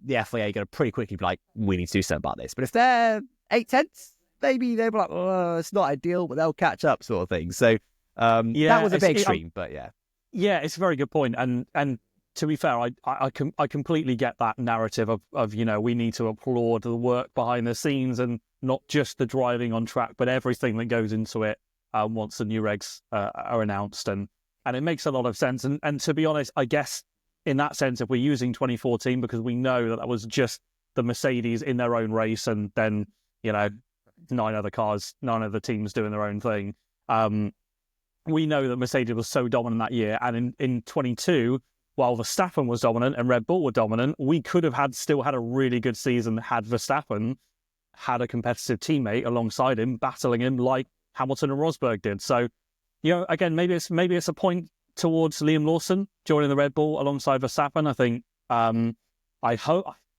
the FIA are going to pretty quickly be like, we need to do something about this. But if they're 8 tenths, maybe they'll be like, oh, it's not ideal, but they'll catch up sort of thing. So that was a bit extreme, but yeah. Yeah, it's a very good point. And to be fair, I completely get that narrative of we need to applaud the work behind the scenes and not just the driving on track, but everything that goes into it once the new regs are announced. And it makes a lot of sense. And to be honest, I guess in that sense, if we're using 2014, because we know that was just the Mercedes in their own race and then, 9 other teams doing their own thing. We know that Mercedes was so dominant that year. And in 22, while Verstappen was dominant and Red Bull were dominant, we could have still had a really good season had Verstappen had a competitive teammate alongside him, battling him like Hamilton and Rosberg did. So, again, maybe it's a point towards Liam Lawson joining the Red Bull alongside Verstappen. I think,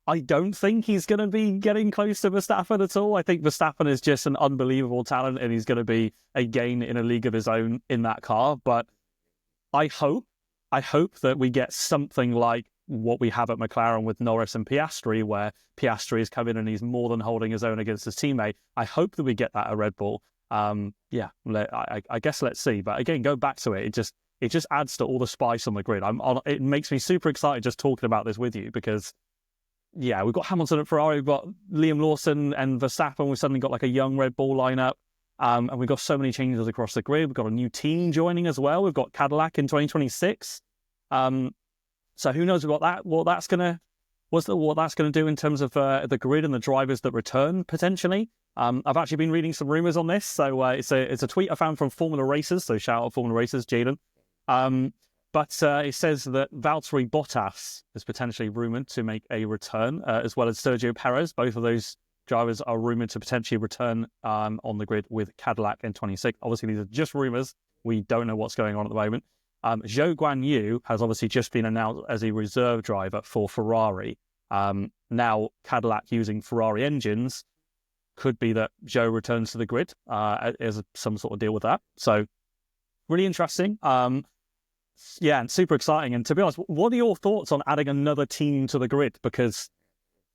I don't think he's going to be getting close to Verstappen at all. I think Verstappen is just an unbelievable talent and he's going to be, again, in a league of his own in that car. But I hope that we get something like what we have at McLaren with Norris and Piastri, where Piastri has come in and he's more than holding his own against his teammate. I hope that we get that at Red Bull. I guess let's see. But again, go back to it. It just adds to all the spice on the grid. It makes me super excited just talking about this with you because, yeah, we've got Hamilton at Ferrari, we've got Liam Lawson and Verstappen. We've suddenly got like a young Red Bull lineup. And we've got so many changes across the grid. We've got a new team joining as well. We've got Cadillac in 2026. So who knows what that's gonna do in terms of the grid and the drivers that return potentially. I've actually been reading some rumors on this. So it's a tweet I found from Formula Racers. So shout out Formula Racers, Gillon. But it says that Valtteri Bottas is potentially rumored to make a return, as well as Sergio Perez. Both of those drivers are rumored to potentially return on the grid with Cadillac in 26. Obviously, these are just rumors. We don't know what's going on at the moment. Zhou Guanyu has obviously just been announced as a reserve driver for Ferrari. Now, Cadillac using Ferrari engines. could be that Zhou returns to the grid as some sort of deal with that. So really interesting. Yeah, and super exciting. And to be honest, what are your thoughts on adding another team to the grid? Because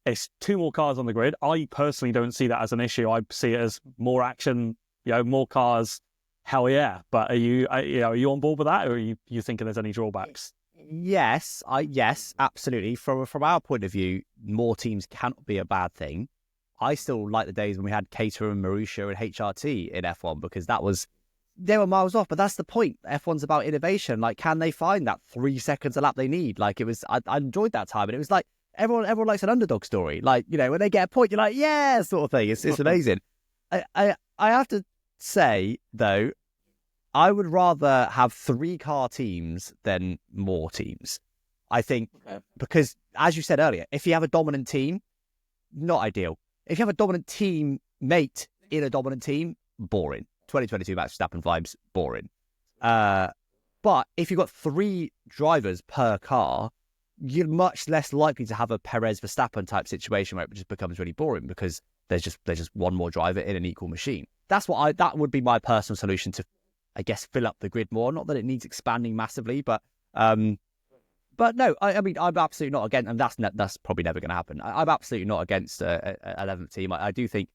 it's 2 more cars on the grid. I personally don't see that as an issue. I see it as more action, more cars. Hell yeah! But are you on board with that, or are you thinking there's any drawbacks? Yes, absolutely. From our point of view, more teams cannot be a bad thing. I still like the days when we had Cater and Marussia and HRT in F1 because they were miles off. But that's the point. F1's about innovation. Like, can they find that 3 seconds a lap they need? Like, it was. I enjoyed that time, and it was like everyone likes an underdog story. Like, when they get a point, you're like, yeah, sort of thing. It's amazing. I have to say though, I would rather have 3-car teams than more teams. I think because, as you said earlier, if you have a dominant team, not ideal. If you have a dominant team mate in a dominant team, boring. 2022 Max Verstappen vibes, boring. But if you've got 3 drivers per car, you're much less likely to have a Perez Verstappen type situation where it just becomes really boring because there's just one more driver in an equal machine. That would be my personal solution to, I guess, fill up the grid more. Not that it needs expanding massively, but no, I mean, I'm absolutely not against, and that's probably never going to happen. I'm absolutely not against an 11th team. I do think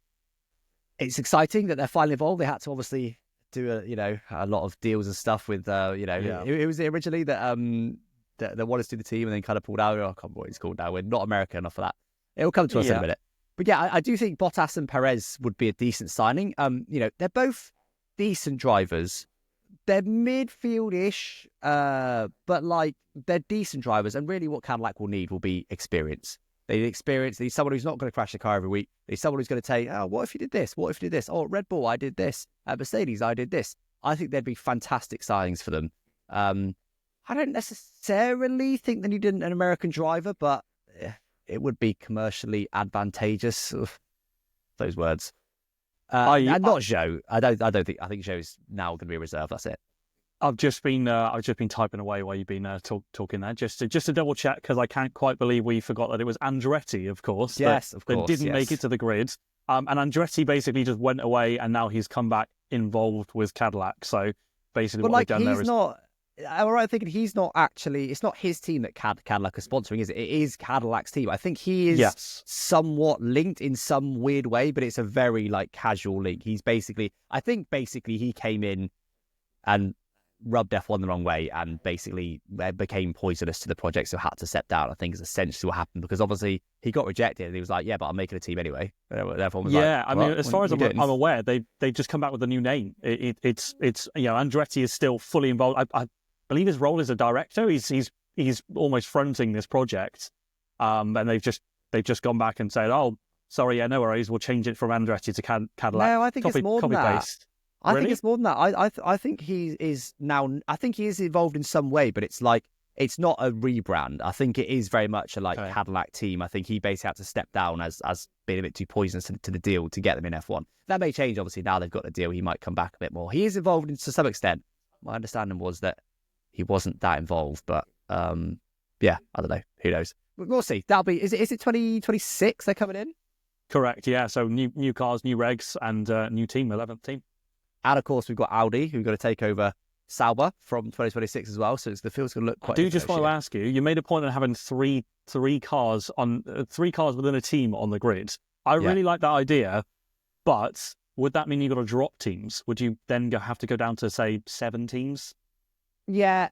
it's exciting that they're finally involved. They had to obviously do a lot of deals and stuff with It was originally that wanted to do the team and then kind of pulled out. I can't remember what it's called now. We're not American enough for that. It'll come to us in a minute. But yeah, I do think Bottas and Perez would be a decent signing. They're both decent drivers. They're midfield-ish, but they're decent drivers. And really what Cadillac will need will be experience. They need experience. They need someone who's not going to crash the car every week. They need someone who's going to say, oh, what if you did this? What if you did this? Oh, Red Bull, I did this. At Mercedes, I did this. I think they'd be fantastic signings for them. I don't necessarily think they need an American driver, but it would be commercially advantageous. Those words. And not Zhou. I think Zhou's now going to be a reserve. That's it. I've just been typing away while you've been talking there, just to double check, because I can't quite believe we forgot that it was Andretti, of course. Yes, of course. That didn't make it to the grid. And Andretti basically just went away, and now he's come back involved with Cadillac. So basically, what they've done there is not. I'm right thinking he's not actually. It's not his team that Cadillac is sponsoring, is it? It is Cadillac's team. I think he is somewhat linked in some weird way, but it's a very casual link. I think he came in and rubbed F1 the wrong way and basically became poisonous to the project, so had to step down. I think is essentially what happened, because obviously he got rejected and he was like, yeah, but I'm making a team anyway. Everyone was I mean, as far as I'm aware, they just come back with a new name. It's Andretti is still fully involved. I believe his role is a director. He's almost fronting this project, and they've just gone back and said, oh, sorry, no worries, we'll change it from Andretti to Cadillac. No, I think it's more than that. Paste. I think it's more than that. I think he is now. I think he is involved in some way, but it's not a rebrand. I think it is very much a Cadillac team. I think he basically had to step down as being a bit too poisonous to the deal to get them in F1. That may change, obviously. Now they've got the deal, he might come back a bit more. He is involved to some extent. My understanding was that he wasn't that involved, but I don't know. Who knows? We'll see. That'll be. Is it 2026 they're coming in? Correct. Yeah. So new cars, new regs, and new team, 11th team. And of course, we've got Audi, who've got to take over Sauber from 2026 as well. So the field's going to look quite. I do just want to ask you. You made a point of having three cars within a team on the grid. I really like that idea, but would that mean you got to drop teams? Would you then have to go down to say 7 teams? Yeah,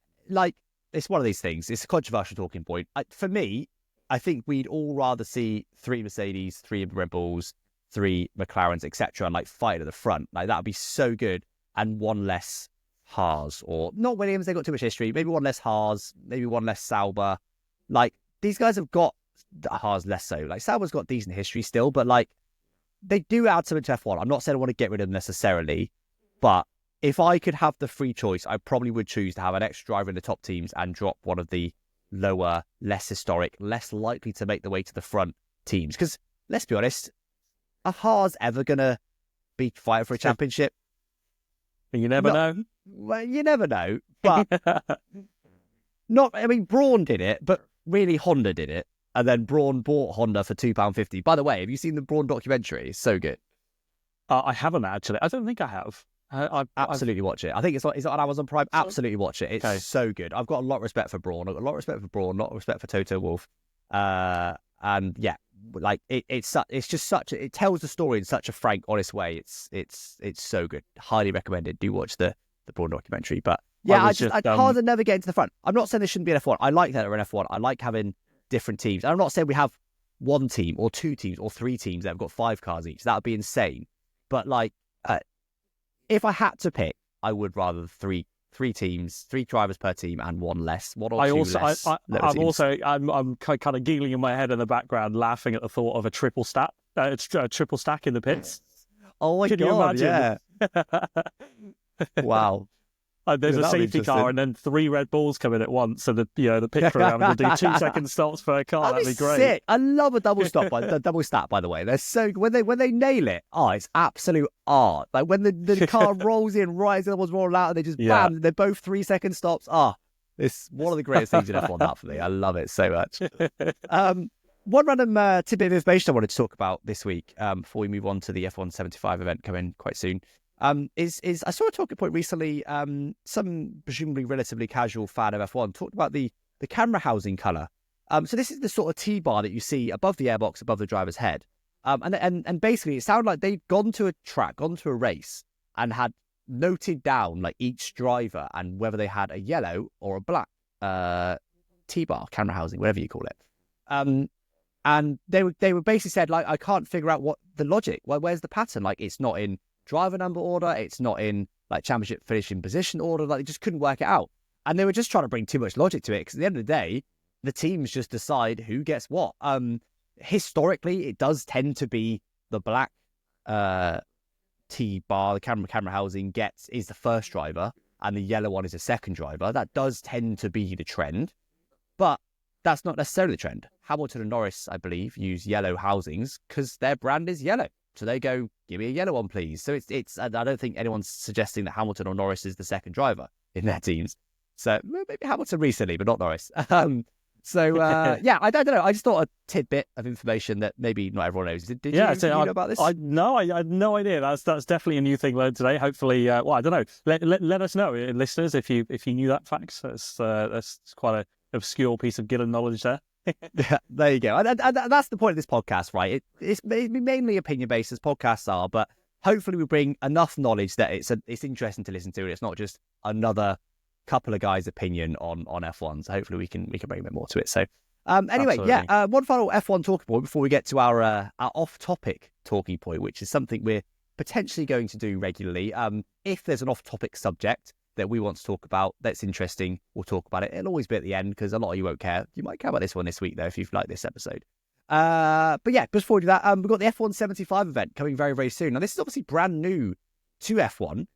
it's one of these things. It's a controversial talking point. For me, I think we'd all rather see 3 Mercedes, 3 Red Bulls, 3 McLarens, etc., and fight at the front. That would be so good. And 1 less Haas, or not Williams. They've got too much history. Maybe 1 less Haas. Maybe 1 less Sauber. These guys have got Haas less so. Sauber's got decent history still, but they do add something to F1. I'm not saying I want to get rid of them necessarily, but if I could have the free choice, I probably would choose to have an extra driver in the top teams and drop one of the lower, less historic, less likely to make the way to the front teams. Because let's be honest, are Haas ever going to be fighting for a championship? You never know. Well, you never know. But Brawn did it, but really Honda did it. And then Brawn bought Honda for £2.50. By the way, have you seen the Brawn documentary? It's so good. I haven't actually. I don't think I have. Absolutely watch it. I think it's on Amazon Prime. Absolutely watch it. It's Okay. so good. I've got a lot of respect for Braun. I've got a lot of respect for Braun. A lot of respect for Toto Wolff. And yeah, like it's just such. It tells the story in such a frank, honest way. It's so good. Highly recommended. Do watch the Braun documentary. But yeah, I'd rather never get into the front. I'm not saying there shouldn't be an F1. I like that they're an F1. I like having different teams. And I'm not saying we have one team or two teams or three teams that have got 5 cars each. That would be insane. But like, if I had to pick, I would rather three teams, 3 drivers per team, and one less. One or two less. I'm kind of giggling in my head in the background, laughing at the thought of a triple stack. It's a triple stack in the pits. Oh my God! Yeah. Wow. There's a safety car, and then 3 Red Bulls come in at once, and the pit crew having to do 2-second stops per car. That'd be great. Sick. I love a double stop, the double stack. By the way, they're so when they nail it. Oh, it's absolute art. Like when the car rolls in right as the other one's rolling out, and they just bam, they're both 3-second stops. It's one of the greatest things in F1. That for me, I love it so much. One random tidbit of information I wanted to talk about this week before we move on to the F1 75 event coming quite soon. Is I saw a talking point recently. Some presumably relatively casual fan of F1 talked about the camera housing color. So this is the sort of T-bar that you see above the airbox, above the driver's head. And basically, it sounded like they'd gone to a track, gone to a race, and had noted down like each driver and whether they had a yellow or a black T-bar, camera housing, whatever you call it. And they were basically said like, I can't figure out what the logic. Well, where's the pattern? Like, it's not in driver number order, it's not in like championship finishing position order. Like, they just couldn't work it out, and they were just trying to bring too much logic to it, because at the end of the day, the teams just decide who gets what. Historically, it does tend to be the black T-bar, the camera housing is the first driver, and the yellow one is the second driver. That does tend to be the trend, but that's not necessarily the trend. Hamilton and Norris, I believe, use yellow housings because their brand is yellow. So they go, give me a yellow one, please. So it's. I don't think anyone's suggesting that Hamilton or Norris is the second driver in their teams. So maybe Hamilton recently, but not Norris. Yeah, I don't know. I just thought a tidbit of information that maybe not everyone knows. Did you know about this? No, I had no idea. That's definitely a new thing learned today. Hopefully, well, I don't know. Let us know, listeners, if you knew that fact. That's quite an obscure piece of Gillon knowledge there. Yeah, there you go. And that's the point of this podcast, right? It's mainly opinion based, as podcasts are, but hopefully we bring enough knowledge that it's interesting to listen to, and it's not just another couple of guys' opinion on F1. So hopefully we can bring a bit more to it. So anyway, absolutely. One final F1 talking point before we get to our off-topic talking point, which is something we're potentially going to do regularly. If there's an off-topic subject that we want to talk about that's interesting, we'll talk about it. It'll always be at the end, because a lot of you won't care. You might care about this one this week, though, if you've liked this episode. But yeah, before we do that, we've got the F1 75 event coming very, very soon. Now, this is obviously brand new to F1,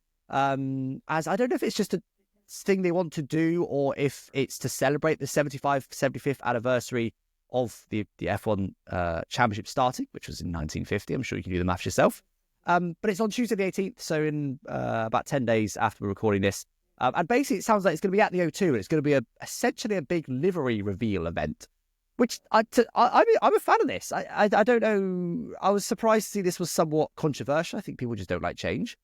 as I don't know if it's just a thing they want to do or if it's to celebrate the 75th anniversary of the F1 championship starting, which was in 1950. I'm sure you can do the maths yourself. But it's on Tuesday the 18th, so in about 10 days after we're recording this. And basically, it sounds like it's going to be at the O2, and it's going to be essentially a big livery reveal event, which I'm a fan of this. I don't know. I was surprised to see this was somewhat controversial. I think people just don't like change.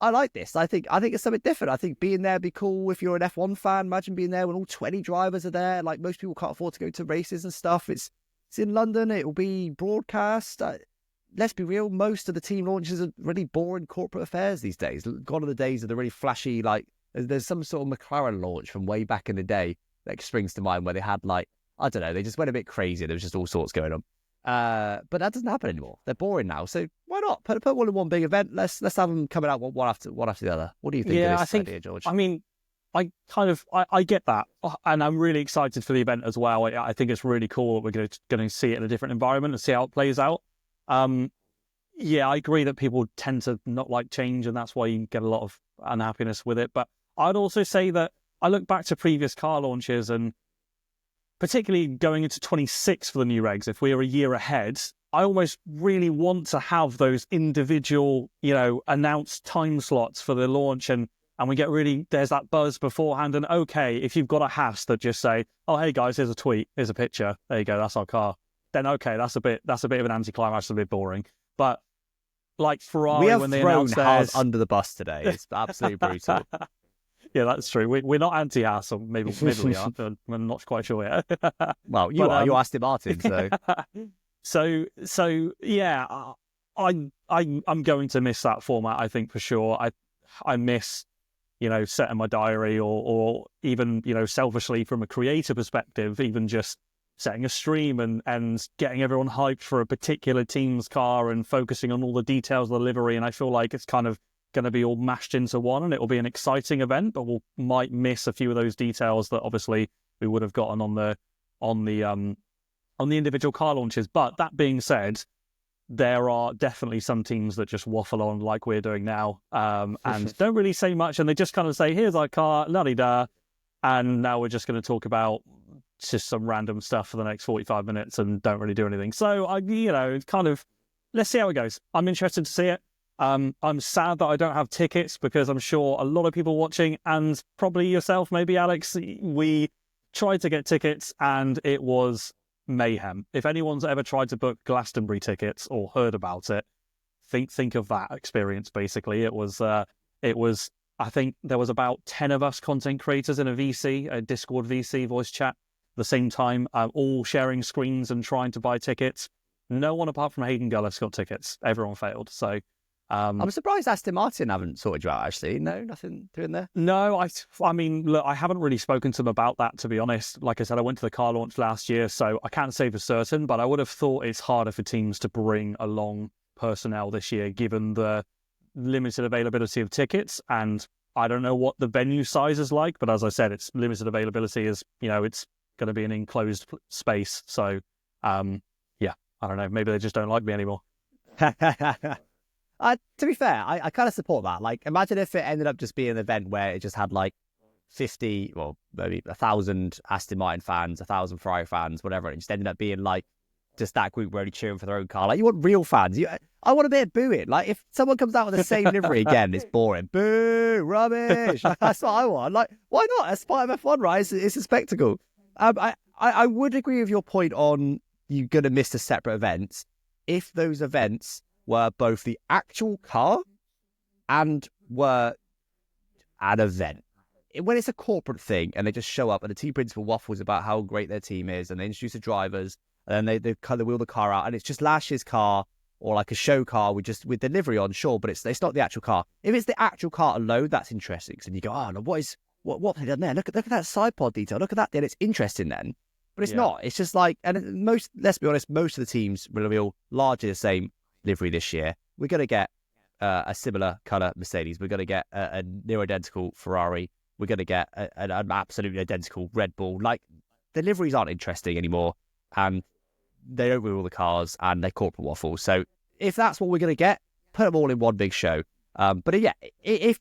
I like this. I think it's something different. I think being there would be cool if you're an F1 fan. Imagine being there when all 20 drivers are there. Like, most people can't afford to go to races and stuff. It's in London. It will be broadcast. Let's be real, most of the team launches are really boring corporate affairs these days. Gone are the days of the really flashy, like, there's some sort of McLaren launch from way back in the day that springs to mind, where they had, like, I don't know, they just went a bit crazy. There was just all sorts going on. But that doesn't happen anymore. They're boring now. So why not put one in one big event? Let's have them coming out one after the other. What do you think of this idea, George? I mean, I get that, and I'm really excited for the event as well. I think it's really cool that we're going to see it in a different environment and see how it plays out. Yeah, I agree that people tend to not like change, and that's why you get a lot of unhappiness with it. But I'd also say that I look back to previous car launches, and particularly going into 26 for the new regs, if we are a year ahead, I almost really want to have those individual, announced time slots for the launch, and we get there's that buzz beforehand. And okay, if you've got a hash that just say, oh, hey guys, here's a tweet, here's a picture, there you go, that's our car. Then okay, that's a bit of an anticlimax, a bit boring. But like Ferrari We have when they thrown announced Haas theirs. under the bus today. It's absolutely brutal. Yeah, that's true. We're not anti-Haas, or maybe we are. I'm not quite sure yet. Well, you But, are. You're Aston Martin, so so yeah, I'm going to miss that format. I think for sure. I miss, setting my diary, or even, selfishly from a creator perspective, even just setting a stream and getting everyone hyped for a particular team's car and focusing on all the details of the livery. And I feel like it's kind of going to be all mashed into one, and it will be an exciting event, but we might miss a few of those details that obviously we would have gotten on the individual car launches. But that being said, there are definitely some teams that just waffle on like we're doing now, and don't really say much, and they just kind of say, here's our car, la-di-da, and now we're just going to talk about just some random stuff for the next 45 minutes and don't really do anything. So, it's kind of, let's see how it goes. I'm interested to see it. I'm sad that I don't have tickets, because I'm sure a lot of people watching, and probably yourself, maybe Alex, we tried to get tickets and it was mayhem. If anyone's ever tried to book Glastonbury tickets or heard about it, think of that experience. Basically, it was I think there was about 10 of us content creators in a Discord VC voice chat at the same time, all sharing screens and trying to buy tickets. No one apart from Hayden Gullis got tickets. Everyone failed. So I'm surprised Aston Martin haven't sorted you out, actually. No, nothing doing there? No, I mean, look, I haven't really spoken to them about that, to be honest. Like I said, I went to the car launch last year, so I can't say for certain, but I would have thought it's harder for teams to bring along personnel this year, given the limited availability of tickets. And I don't know what the venue size is like, but as I said, it's limited availability is, it's going to be an enclosed space. So, yeah, I don't know. Maybe they just don't like me anymore. To be fair, I kind of support that. Like, imagine if it ended up just being an event where it just had like 50, well, maybe 1,000 Aston Martin fans, 1,000 Ferrari fans, whatever. And it just ended up being like just that group really cheering for their own car. Like, you want real fans. I want a bit of booing. Like, if someone comes out with the same livery again, it's boring. Boo, rubbish. That's what I want. Like, why not? That's part of F1, right? It's a spectacle. I would agree with your point on you're going to miss the separate events if those events were both the actual car and were an event. When it's a corporate thing and they just show up and the team principal waffles about how great their team is and they introduce the drivers and then they wheel the car out and it's just last year's car or like a show car with delivery on, sure, but it's not the actual car. If it's the actual car alone, that's interesting. And you go, oh, no, what have they done there? Look at that side pod detail. Look at that. Then it's interesting then. But it's not. It's just like, and let's be honest, most of the teams will reveal largely the same livery this year. We're going to get a similar colour Mercedes. We're going to get a near identical Ferrari. We're going to get an absolutely identical Red Bull. Like, the liveries aren't interesting anymore, and they don't rule the cars, and they're corporate waffles. So if that's what we're going to get, put them all in one big show. But yeah, if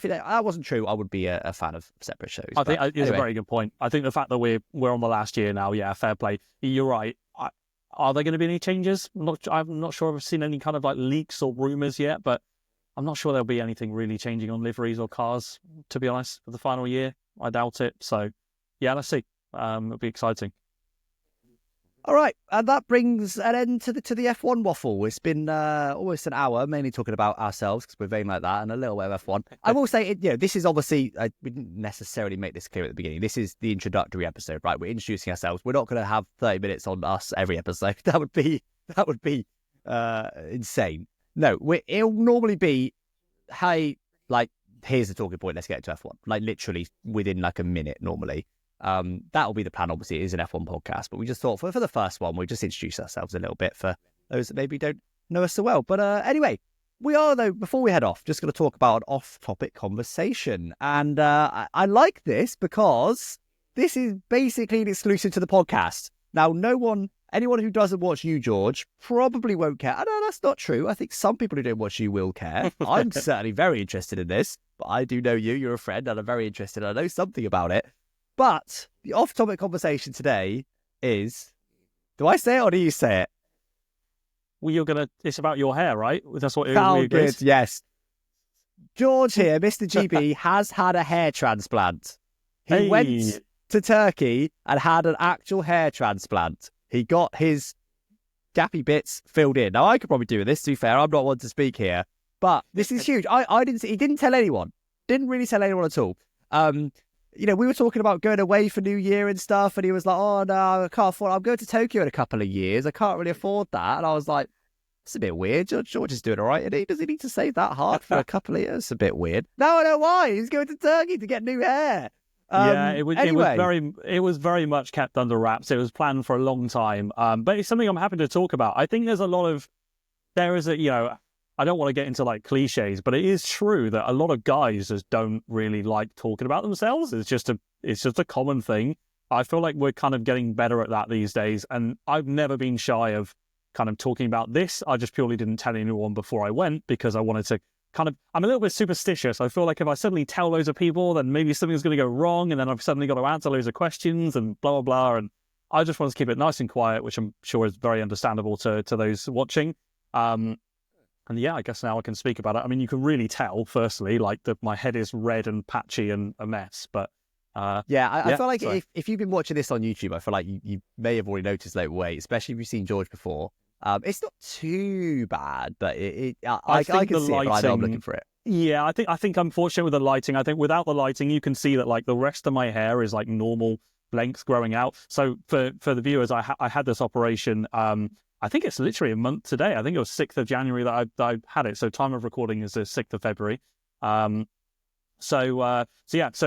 that wasn't true, I would be a fan of separate shows. I think it's a very good point. I think the fact that we're on the last year now, yeah, fair play. You're right. Are there going to be any changes? I'm not sure I've seen any kind of like leaks or rumours yet, but I'm not sure there'll be anything really changing on liveries or cars, to be honest, for the final year. I doubt it. So, yeah, let's see. It'll be exciting. All right, and that brings an end to the F1 waffle. It's been almost an hour, mainly talking about ourselves because we're vain like that, and a little bit of F1. I will say, this is obviously we didn't necessarily make this clear at the beginning. This is the introductory episode, right? We're introducing ourselves. We're not going to have 30 minutes on us every episode. That would be insane. No, it'll normally be, hey, like, here's the talking point. Let's get to F1. Like, literally within like a minute normally. That'll be the plan. Obviously, it is an F1 podcast, but we just thought for the first one, we'll just introduce ourselves a little bit for those that maybe don't know us so well. But anyway, we are, though, before we head off, just going to talk about an off-topic conversation. And I like this because this is basically an exclusive to the podcast. Now, anyone who doesn't watch you, George, probably won't care. I know that's not true. I think some people who don't watch you will care. I'm certainly very interested in this, but I do know you. You're a friend, and I'm very interested. I know something about it. But the off-topic conversation today is, do I say it or do you say it? Well, it's about your hair, right? That's what we agreed. Yes. George here, Mr. GB, has had a hair transplant. He went to Turkey and had an actual hair transplant. He got his gappy bits filled in. Now I could probably do this. To be fair, I'm not one to speak here, but this is huge. He didn't tell anyone. Didn't really tell anyone at all. We were talking about going away for New Year and stuff, and he was like, "Oh no, I can't afford. I'm going to Tokyo in a couple of years. I can't really afford that." And I was like, "It's a bit weird. George is doing all right, and does he need to save that hard for a couple of years? It's a bit weird." Now I know why. He's going to Turkey to get new hair. It was very much kept under wraps. It was planned for a long time, but it's something I'm happy to talk about. I think there's I don't want to get into like cliches, but it is true that a lot of guys just don't really like talking about themselves. It's just a common thing. I feel like we're kind of getting better at that these days, and I've never been shy of kind of talking about this. I just purely didn't tell anyone before I went because I wanted to I'm a little bit superstitious. I feel like if I suddenly tell loads of people, then maybe something's going to go wrong, and then I've suddenly got to answer loads of questions and blah, blah, blah. And I just want to keep it nice and quiet, which I'm sure is very understandable to those watching. And yeah, I guess now I can speak about it. I mean, you can really tell, firstly, like my head is red and patchy and a mess. But I feel like if you've been watching this on YouTube, I feel like you may have already noticed that way, especially if you've seen George before. It's not too bad, but I can see it, but I know I'm looking for it. Yeah, I think I'm fortunate with the lighting. I think without the lighting, you can see that like the rest of my hair is like normal length growing out. So for the viewers, I had this operation. I think it's literally a month today. I think it was 6th of January that I had it. So time of recording is the 6th of February. So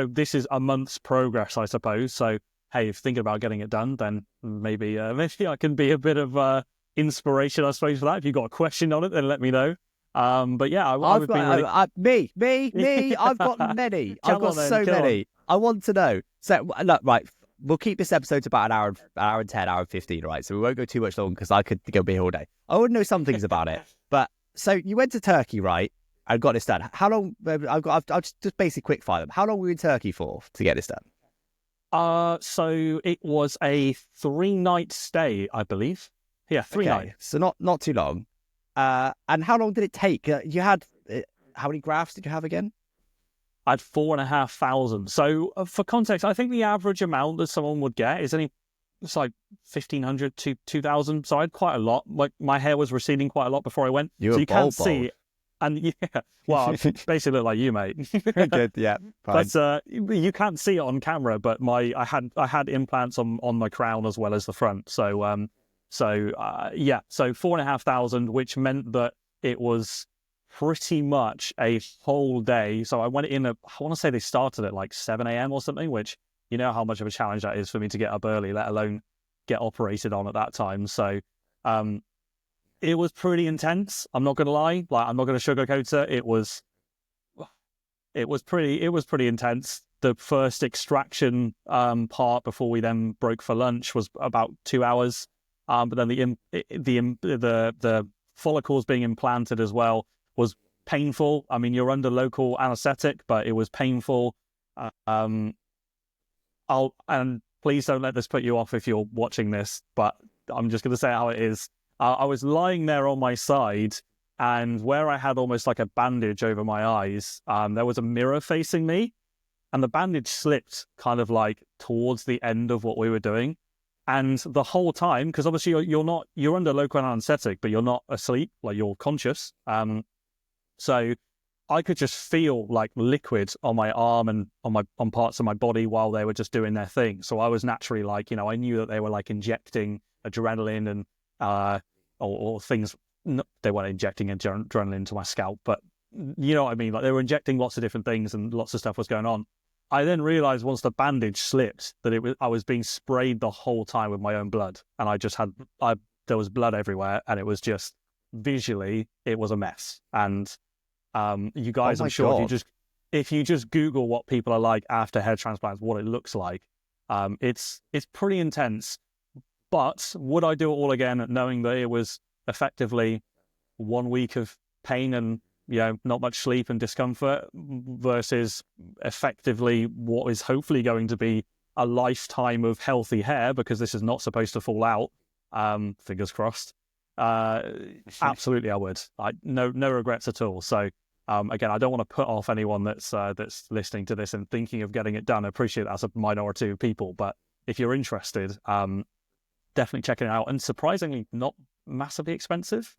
this is a month's progress, I suppose. So hey, if you're thinking about getting it done, then maybe I can be a bit of inspiration, I suppose, for that. If you've got a question on it, then let me know. But yeah, I've got me. I've got many. I've got so many. I want to know. So look, right, we'll keep this episode to about an hour and 10, hour and 15, right? So we won't go too much long because I could go be here all day. I would know some things about it. But so you went to Turkey, right? And got this done. How long? I'll just basically quick fire them. How long were you in Turkey for to get this done? So it was a 3-night stay, I believe. Yeah, 3 nights. So not too long. And how long did it take? You had how many grafts did you have again? I had 4,500. So for context, I think the average amount that someone would get is like 1,500 to 2,000. So I had quite a lot. Like my hair was receding quite a lot before I went. You can't see. And yeah, well, I basically look like you, mate. Good, yeah. Fine. But you can't see it on camera. But I had implants on my crown as well as the front. So 4,500, which meant that it was pretty much a whole day. So I went in I want to say they started at like 7 a.m. or something, which you know how much of a challenge that is for me to get up early, let alone get operated on at that time. So it was pretty intense. I'm not going to lie. Like, I'm not going to sugarcoat it. It was pretty intense. The first extraction part before we then broke for lunch was about 2 hours. But then the follicles being implanted as well was painful. I mean, you're under local anesthetic, but it was painful. And please don't let this put you off if you're watching this, but I'm just going to say how it is. I was lying there on my side, and where I had almost like a bandage over my eyes, there was a mirror facing me, and the bandage slipped kind of like towards the end of what we were doing. And the whole time, because obviously you're under local anesthetic, but you're not asleep, like you're conscious. So I could just feel like liquid on my arm and on parts of my body while they were just doing their thing. So I was naturally like, I knew that they were like injecting adrenaline and or things. No, they weren't injecting adrenaline into my scalp, but you know what I mean. Like they were injecting lots of different things and lots of stuff was going on. I then realized once the bandage slipped that I was being sprayed the whole time with my own blood, and there was blood everywhere, and it was just visually it was a mess. And you guys, I'm sure if you just Google what people are like after hair transplants, what it looks like, it's pretty intense. But would I do it all again, knowing that it was effectively 1 week of pain and not much sleep and discomfort versus effectively what is hopefully going to be a lifetime of healthy hair, because this is not supposed to fall out. Fingers crossed. Absolutely, I would. No regrets at all. So again, I don't want to put off anyone that's listening to this and thinking of getting it done. I appreciate that's a minority of people, but if you're interested, definitely check it out. And surprisingly, not massively expensive.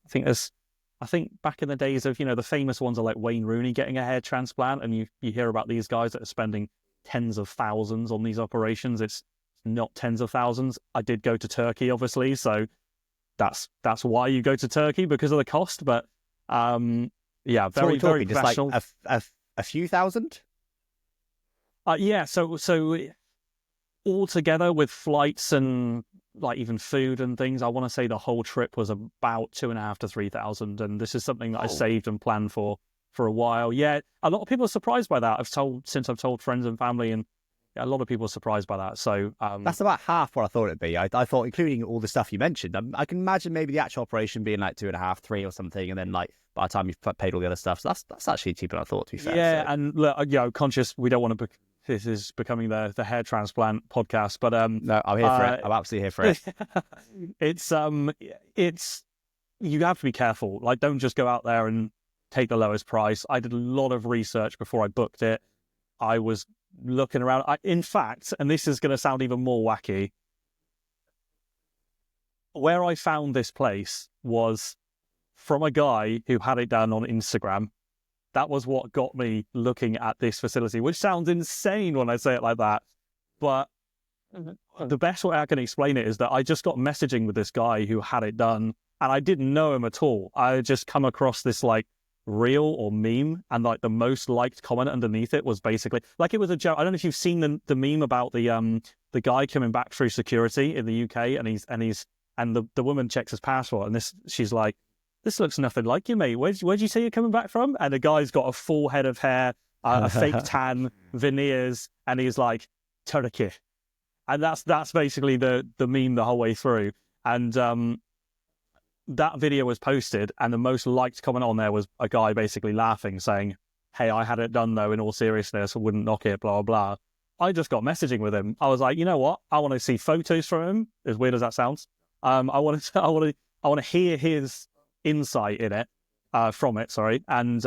I think back in the days of, the famous ones are like Wayne Rooney getting a hair transplant, and you hear about these guys that are spending tens of thousands on these operations. It's not tens of thousands. I did go to Turkey, obviously, so that's why you go to Turkey, because of the cost. But yeah, very very professional. Just like a few thousand. Yeah, so all together with flights and like even food and things, I want to say the whole trip was about 2,500 to 3,000, and this is something that I saved and planned for a while. Yeah, a lot of people are surprised by that. I've told friends and family, and a lot of people are surprised by that. So that's about half what I thought it'd be. I thought, including all the stuff you mentioned, I can imagine maybe the actual operation being like 2.5, 3 or something, and then like by the time you've paid all the other stuff, so that's actually cheaper than I thought, to be fair. Yeah, so. And look, conscious we don't want to. This is becoming the hair transplant podcast, but no, I'm here for it. I'm absolutely here for it. It's you have to be careful. Like, don't just go out there and take the lowest price. I did a lot of research before I booked it. I was looking around. In fact, and this is going to sound even more wacky, where I found this place was from a guy who had it done on Instagram. That was what got me looking at this facility, which sounds insane when I say it like that. But the best way I can explain it is that I just got messaging with this guy who had it done, and I didn't know him at all. I had just come across this like reel or meme, and like the most liked comment underneath it was basically like, it was a joke. I don't know if you've seen the meme about the guy coming back through security in the UK, and the woman checks his passport, and she's like, "This looks nothing like you, mate. Where'd you say you're coming back from?" And the guy's got a full head of hair, a fake tan, veneers, and he's like, "Turkey." And that's basically the meme the whole way through. And that video was posted, and the most liked comment on there was a guy basically laughing, saying, "Hey, I had it done though, in all seriousness, I wouldn't knock it, blah, blah." I just got messaging with him. I was like, you know what? I want to see photos from him, as weird as that sounds. I want to hear his insight in it, from it, sorry. And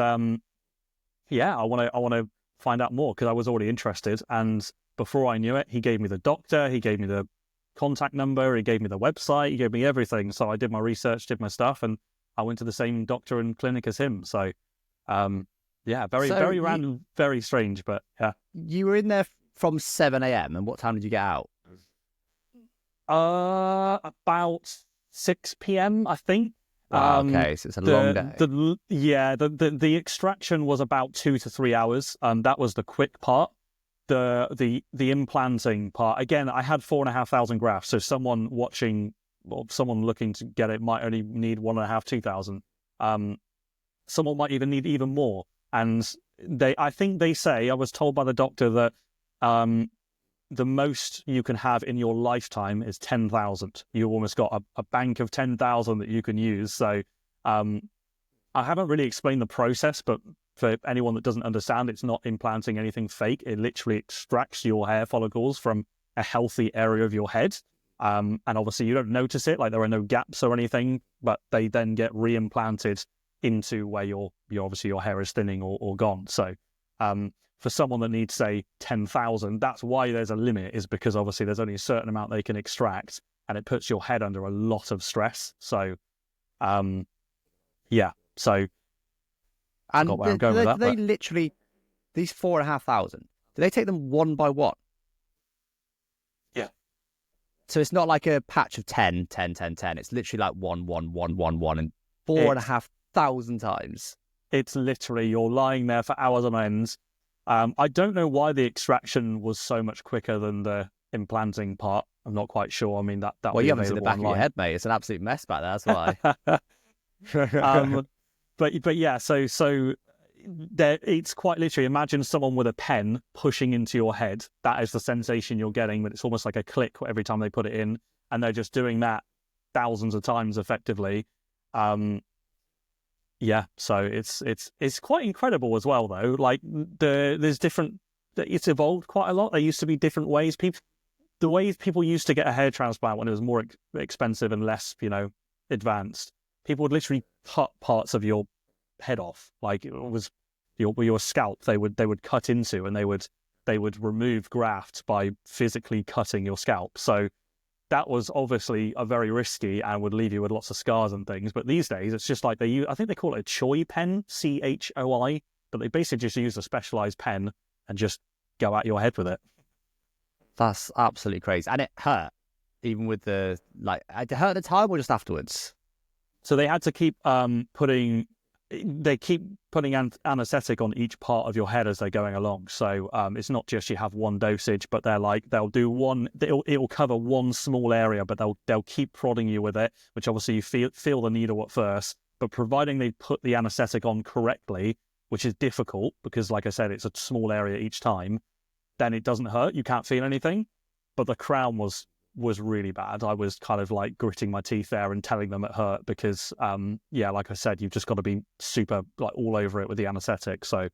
yeah, I want to find out more, because I was already interested. And before I knew it, he gave me the doctor, he gave me the contact number, he gave me the website, he gave me everything. So I did my research, did my stuff, and I went to the same doctor and clinic as him. So yeah, very random, very strange, but yeah. You were in there from 7 a.m. and what time did you get out? About 6 p.m, I think. Okay, so it's a long day. The extraction was about 2 to 3 hours. That was the quick part. The implanting part, again, I had 4,500 grafts, so someone watching or someone looking to get it might only need 1,500, 2,000. Someone might even need even more. And I think they say, I was told by the doctor that the most you can have in your lifetime is 10,000. You almost got a bank of 10,000 that you can use. So I haven't really explained the process, but for anyone that doesn't understand, it's not implanting anything fake. It literally extracts your hair follicles from a healthy area of your head. And obviously you don't notice it, like there are no gaps or anything, but they then get reimplanted into where your obviously your hair is thinning or gone. So for someone that needs, say, 10,000, that's why there's a limit, is because obviously there's only a certain amount they can extract, and it puts your head under a lot of stress. So yeah, so I got where I'm going with that. They literally, these 4,500, do they take them one by one? Yeah. So it's not like a patch of 10, 10, 10, 10. It's literally like 1, 1, 1, 1, 1, and 4,500 times. It's literally, you're lying there for hours on end. I don't know why the extraction was so much quicker than the implanting part. I'm not quite sure. I mean, that well, you haven't seen the back of your head, mate. It's an absolute mess back there. That's why. But yeah, so there, it's quite literally, imagine someone with a pen pushing into your head. That is the sensation you're getting, but it's almost like a click every time they put it in, and they're just doing that thousands of times effectively. Yeah, so it's quite incredible as well, though. Like there's different. It's evolved quite a lot. There used to be different ways. The ways people used to get a hair transplant when it was more expensive and less, advanced. People would literally cut parts of your head off, like it was your scalp. They would cut into, and they would remove graft by physically cutting your scalp. So that was obviously a very risky and would leave you with lots of scars and things. But these days, it's just like I think they call it a Choi pen, CHOI, but they basically just use a specialized pen and just go at your head with it. That's absolutely crazy. And it hurt, even with it hurt at the time or just afterwards? So they had to keep putting anesthetic on each part of your head as they're going along. So it's not just you have one dosage, but they'll do one. It'll cover one small area, but they'll keep prodding you with it, which obviously you feel the needle at first. But providing they put the anesthetic on correctly, which is difficult because, like I said, it's a small area each time, then it doesn't hurt. You can't feel anything. But the crown was really bad. I was kind of like gritting my teeth there and telling them it hurt because, like I said, you've just got to be super like all over it with the anesthetic. So,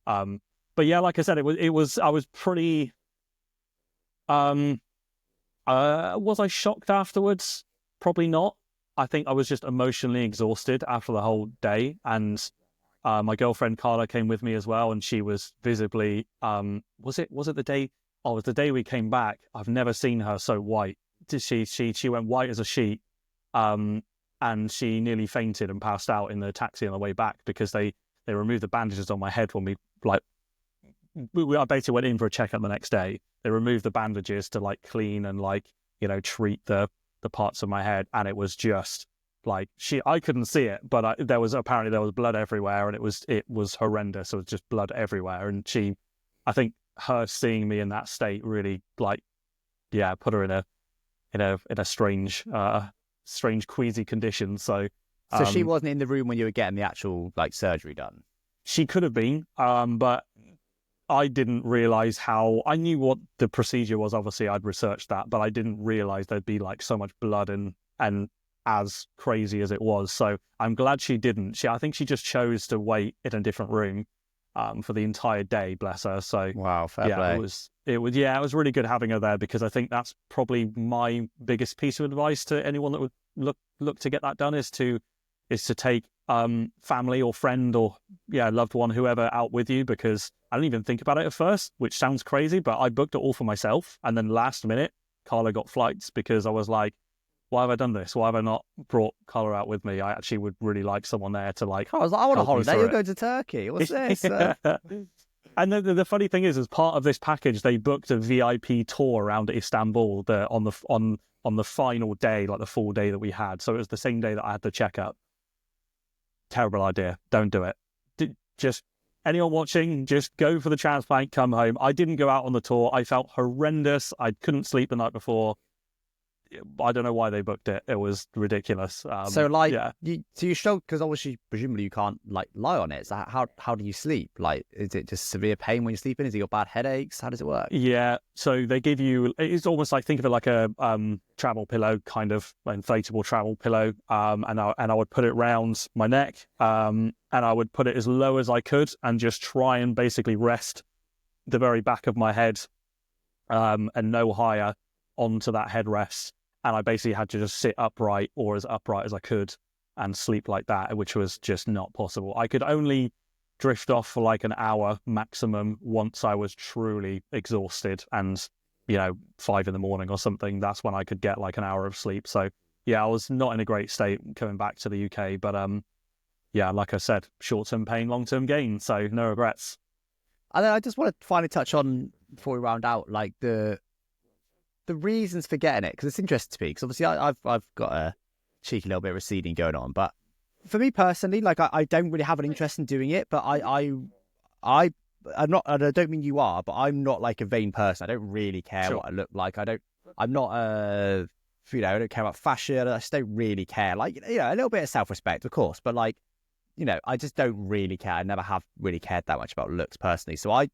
but yeah, like I said, I was pretty, was I shocked afterwards? Probably not. I think I was just emotionally exhausted after the whole day. And my girlfriend Carla came with me as well. And she was visibly, was it the day? Oh, it was the day we came back. I've never seen her so white. She went white as a sheet, and she nearly fainted and passed out in the taxi on the way back because they removed the bandages on my head when I basically went in for a checkup the next day. They removed the bandages to like clean and treat the parts of my head, and it was just like I couldn't see it, but there was blood everywhere, and it was horrendous. It was just blood everywhere, and I think her seeing me in that state really put her in a strange queasy condition. So she wasn't in the room when you were getting the actual surgery done? She could have been, but I didn't realize I knew what the procedure was. Obviously I'd researched that, but I didn't realize there'd be so much blood and as crazy as it was. So I'm glad she didn't. I think she just chose to wait in a different room for the entire day, bless her. So wow, fair play. It was really good having her there, because I think that's probably my biggest piece of advice to anyone that would look to get that done is to take family or friend or loved one, whoever, out with you, because I didn't even think about it at first, which sounds crazy, but I booked it all for myself, and then last minute Carla got flights because I was like, why have I done this? Why have I not brought Carla out with me? I actually would really like someone there to I was like, I want a holiday. You're going to Turkey. What's this? And the funny thing is, as part of this package, they booked a VIP tour around Istanbul on the final day, like the full day that we had. So it was the same day that I had the checkup. Terrible idea. Don't do it. Just anyone watching, just go for the transplant, come home. I didn't go out on the tour. I felt horrendous. I couldn't sleep the night before. I don't know why they booked it. It was ridiculous. You showed, because obviously, presumably you can't lie on it. So how do you sleep? Is it just severe pain when you're sleeping? Is it your bad headaches? How does it work? Yeah. So they give you, it's almost like, think of it like a travel pillow, kind of inflatable travel pillow. And I would put it round my neck, and I would put it as low as I could and just try and basically rest the very back of my head, and no higher onto that headrest. And I basically had to just sit upright, or as upright as I could, and sleep like that, which was just not possible. I could only drift off for like an hour maximum once I was truly exhausted, and 5 a.m. or something. That's when I could get like an hour of sleep. So I was not in a great state coming back to the UK. But like I said, short-term pain, long-term gain. So no regrets. And then I just want to finally touch on, before we round out, the reasons for getting it, because it's interesting to me, because obviously I've got a cheeky little bit of receding going on, but for me personally, I don't really have an interest in doing it, but I'm not, and I don't mean you are, but I'm not like a vain person. I don't really care what I look like. I'm not I don't care about fashion. I just don't really care. A little bit of self-respect, of course, but I just don't really care. I never have really cared that much about looks personally. So I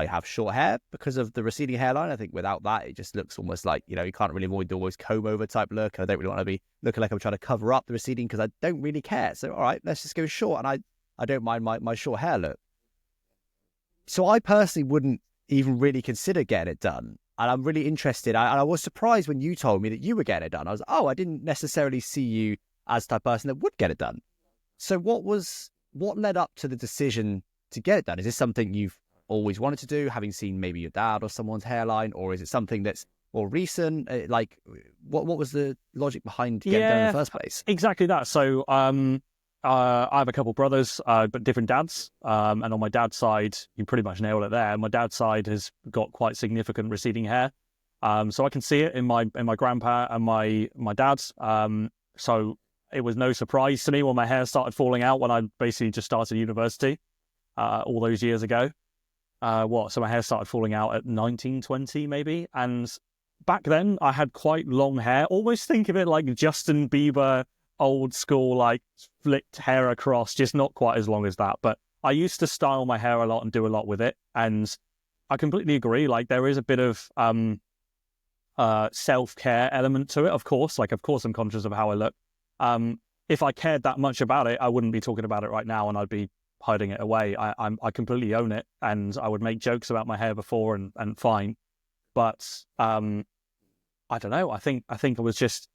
have short hair because of the receding hairline. I think without that, it just looks almost like, you can't really avoid the always comb over type look. I don't really want to be looking like I'm trying to cover up the receding, because I don't really care. So, all right, let's just go short. And I don't mind my short hair look. So I personally wouldn't even really consider getting it done. And I'm really interested. I was surprised when you told me that you were getting it done. I was I didn't necessarily see you as the type of person that would get it done. So what led up to the decision to get it done? Is this something you've always wanted to do, having seen maybe your dad or someone's hairline, or is it something that's more recent? Like, what was the logic behind getting done in the first place? Exactly that. So I have a couple of brothers, but different dads. And on my dad's side, you pretty much nailed it there. My dad's side has got quite significant receding hair. So I can see it in my grandpa and my dad's. So it was no surprise to me when my hair started falling out when I basically just started university all those years ago. So my hair started falling out at 19, 20 maybe. And back then I had quite long hair. Almost think of it like Justin Bieber, old school, like flicked hair across, just not quite as long as that. But I used to style my hair a lot and do a lot with it. And I completely agree. Like there is a bit of self-care element to it, of course. Like, of course I'm conscious of how I look. If I cared that much about it, I wouldn't be talking about it right now and I'd be hiding it away. I completely own it, and I would make jokes about my hair before and fine. But I don't know. I think I was just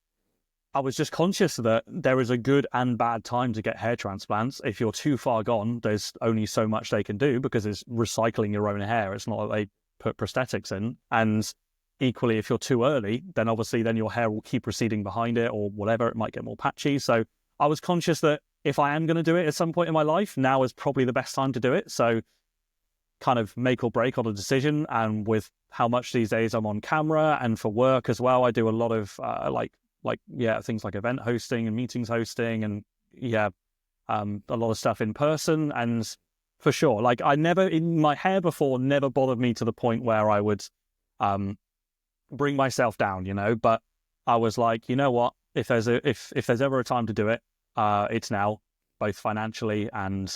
conscious that there is a good and bad time to get hair transplants. If you're too far gone, there's only so much they can do because it's recycling your own hair. It's not like they put prosthetics in. And equally, if you're too early, then obviously then your hair will keep receding behind it or whatever. It might get more patchy. So I was conscious that if I am going to do it at some point in my life, now is probably the best time to do it. So kind of make or break on a decision. And with how much these days I'm on camera and for work as well, I do a lot of things like event hosting and meetings hosting and a lot of stuff in person. And for sure, like my hair before never bothered me to the point where I would bring myself down, but I was like, you know what, if there's ever a time to do it, it's now, both financially and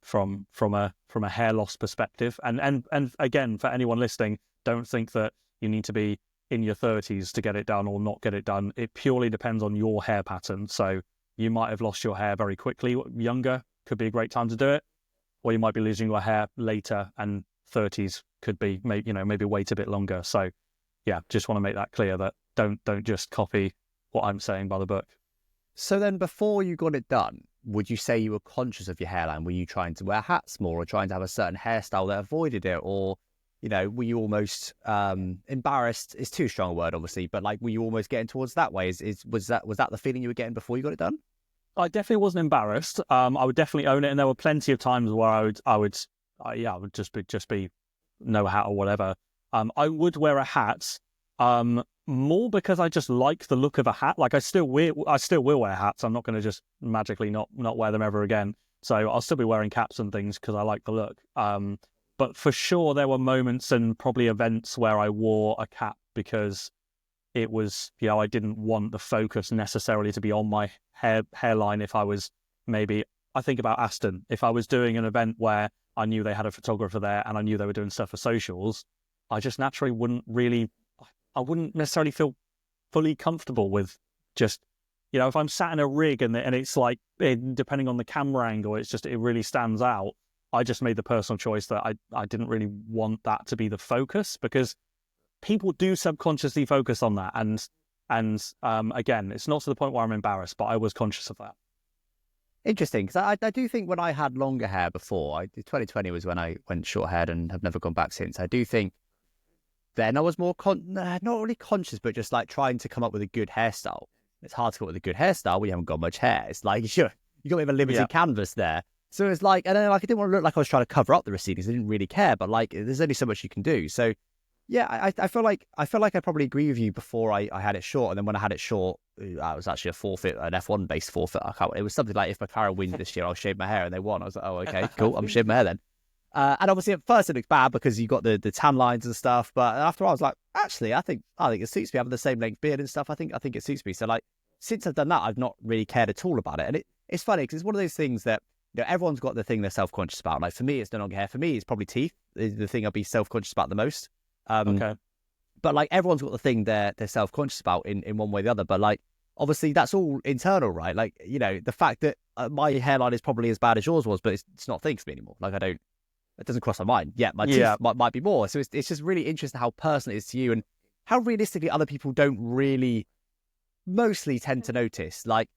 from a hair loss perspective. And again, for anyone listening, don't think that you need to be in your 30s to get it done or not get it done. It purely depends on your hair pattern. So you might have lost your hair very quickly. Younger could be a great time to do it, or you might be losing your hair later, and 30s could be maybe wait a bit longer. So yeah, just want to make that clear that don't just copy what I'm saying by the book. So then before you got it done, would you say you were conscious of your hairline? Were you trying to wear hats more or trying to have a certain hairstyle that avoided it? Or, were you almost embarrassed? Is too strong a word, obviously, but like, were you almost getting towards that way? Was that the feeling you were getting before you got it done? I definitely wasn't embarrassed. I would definitely own it. And there were plenty of times where I would just be no hat or whatever. I would wear a hat, more because I just like the look of a hat. Like I still will wear hats. I'm not going to just magically not wear them ever again. So I'll still be wearing caps and things because I like the look. But for sure, there were moments and probably events where I wore a cap because it was, I didn't want the focus necessarily to be on my hairline. If I was I think about Aston. If I was doing an event where I knew they had a photographer there and I knew they were doing stuff for socials, I just naturally I wouldn't necessarily feel fully comfortable with just, if I'm sat in a rig and it's like, depending on the camera angle, it really stands out. I just made the personal choice that I didn't really want that to be the focus, because people do subconsciously focus on that. And again, it's not to the point where I'm embarrassed, but I was conscious of that. Interesting, because I do think when I had longer hair before, 2020 was when I went short-haired and have never gone back since. I do think then I was more, not really conscious, but just like trying to come up with a good hairstyle. It's hard to come up with a good hairstyle when you haven't got much hair. It's like, sure, you got a limited canvas there. So it's like, and then like I didn't want to look like I was trying to cover up the recedings. I didn't really care, but like there's only so much you can do. So yeah, I feel like I probably agree with you before I had it short, and then when I had it short, I was actually a forfeit, an F1 based forfeit. It was something like, if McLaren wins this year, I'll shave my hair, and they won. I was like, oh, okay, cool, I'm shaving my hair then. And obviously at first it looks bad because you got the tan lines and stuff, but after a while I was like, actually, I think it suits me having the same length beard and stuff. I think it suits me. So like, since I've done that, I've not really cared at all about it. And it's funny because it's one of those things that, everyone's got the thing they're self-conscious about. Like for me, it's no longer hair. For me, it's probably teeth is the thing I'll be self-conscious about the most. Okay. But like everyone's got the thing they're self-conscious about in one way or the other. But like, obviously that's all internal, right? Like, the fact that my hairline is probably as bad as yours was, but it's not things me anymore. Like it doesn't cross my mind. Yeah, my teeth might be more. So it's just really interesting how personal it is to you and how realistically other people don't really mostly tend to notice. Like,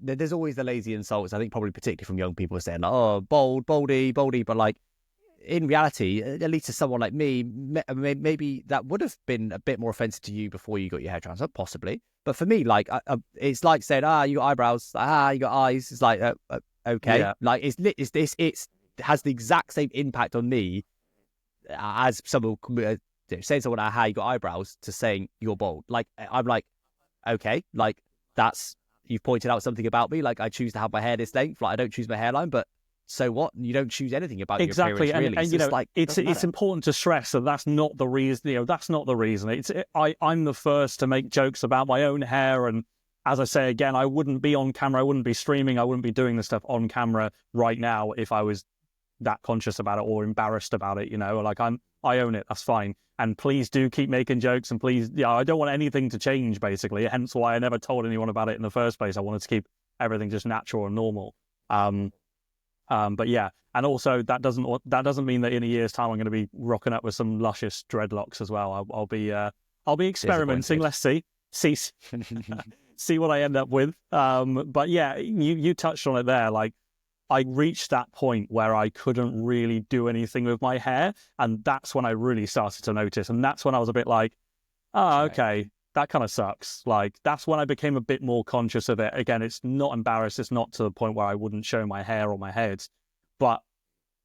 there's always the lazy insults, I think probably particularly from young people saying, like, oh, baldy. But like, in reality, at least to someone like me, maybe that would have been a bit more offensive to you before you got your hair transplant, possibly. But for me, like, it's like saying, you got eyebrows, you got eyes. It's like, okay, Yeah. like it has the exact same impact on me as someone saying someone, you got eyebrows, to saying you're bald. Like, I'm like, okay, like you've pointed out something about me. Like, I choose to have my hair this length. Like, I don't choose my hairline, but so what? You don't choose anything about your appearance, really. And so you know, like, it's important to stress that that's not the reason. You know, that's not the reason. I'm the first to make jokes about my own hair, and as I say again, I wouldn't be on camera, I wouldn't be streaming, I wouldn't be doing this stuff on camera right now if I was that conscious about it or embarrassed about it. You know, like I own it. That's fine. And please do keep making jokes, and please, I don't want anything to change. Basically, hence why I never told anyone about it in the first place. I wanted to keep everything just natural and normal. But yeah, and also that doesn't mean that in a year's time I'm going to be rocking up with some luscious dreadlocks as well. I'll be experimenting. Let's see what I end up with. But yeah, you touched on it there. Like, I reached that point where I couldn't really do anything with my hair, and that's when I really started to notice. And that's when I was a bit like, okay, that kind of sucks. Like, that's when I became a bit more conscious of it. Again, it's not embarrassed. It's not to the point where I wouldn't show my hair or my head. But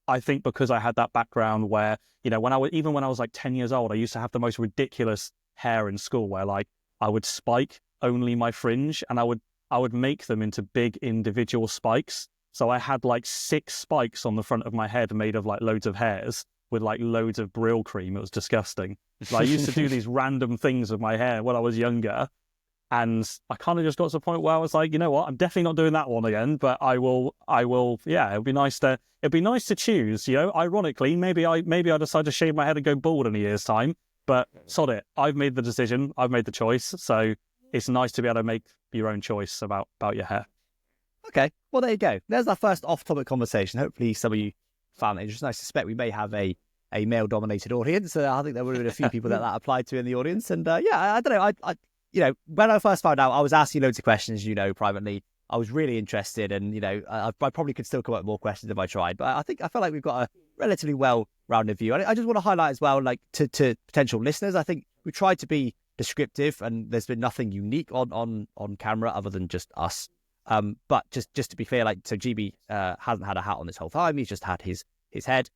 I think because I had that background where, you know, when I was like 10 years old, I used to have the most ridiculous hair in school where, like, I would spike only my fringe, and I would make them into big individual spikes. So I had like 6 spikes on the front of my head made of like loads of hairs with like loads of Brill cream. It was disgusting. Like, I used to do these random things with my hair when I was younger, and I kind of just got to the point where I was like, you know what, I'm definitely not doing that one again. But I will. Yeah, it'd be nice to choose. You know, ironically, maybe I decide to shave my head and go bald in a year's time. But sod it, I've made the decision. I've made the choice. So it's nice to be able to make your own choice about your hair. Okay, well, there you go. There's our first off-topic conversation. Hopefully some of you found it interesting. I suspect we may have a male-dominated audience. I think there would have been a few people that applied to in the audience. And I don't know. I you know, when I first found out, I was asking loads of questions, you know, privately. I was really interested, and, you know, I probably could still come up with more questions if I tried. But I feel like we've got a relatively well-rounded view. I just want to highlight as well, like, to potential listeners, I think we tried to be descriptive, and there's been nothing unique on camera other than just us. But just to be clear, like, so GB hasn't had a hat on this whole time. He's just had his head.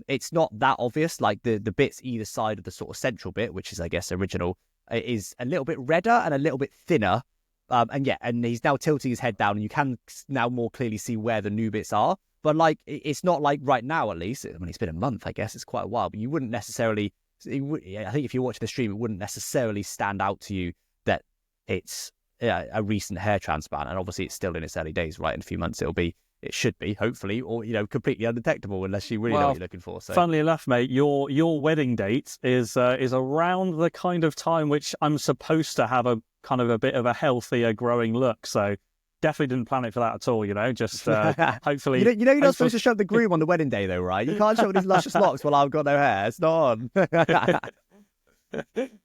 It's not that obvious. Like, the bits either side of the sort of central bit, which is, I guess, original, is a little bit redder and a little bit thinner. And he's now tilting his head down, and you can now more clearly see where the new bits are. But, like, it's not like right now, at least. I mean, it's been a month, I guess. It's quite a while, but you wouldn't necessarily. I think if you watch the stream, it wouldn't necessarily stand out to you that it's a recent hair transplant. And obviously, it's still in its early days, right? In a few months, it should be, hopefully, or, you know, completely undetectable unless you really know what you're looking for. So, funnily enough, mate, your wedding date is around the kind of time which I'm supposed to have a kind of a bit of a healthier growing look. So definitely didn't plan it for that at all. You know, just hopefully. You know, you're not supposed to show the groom on the wedding day, though, right? You can't show these luscious locks while I've got no hair. It's not on.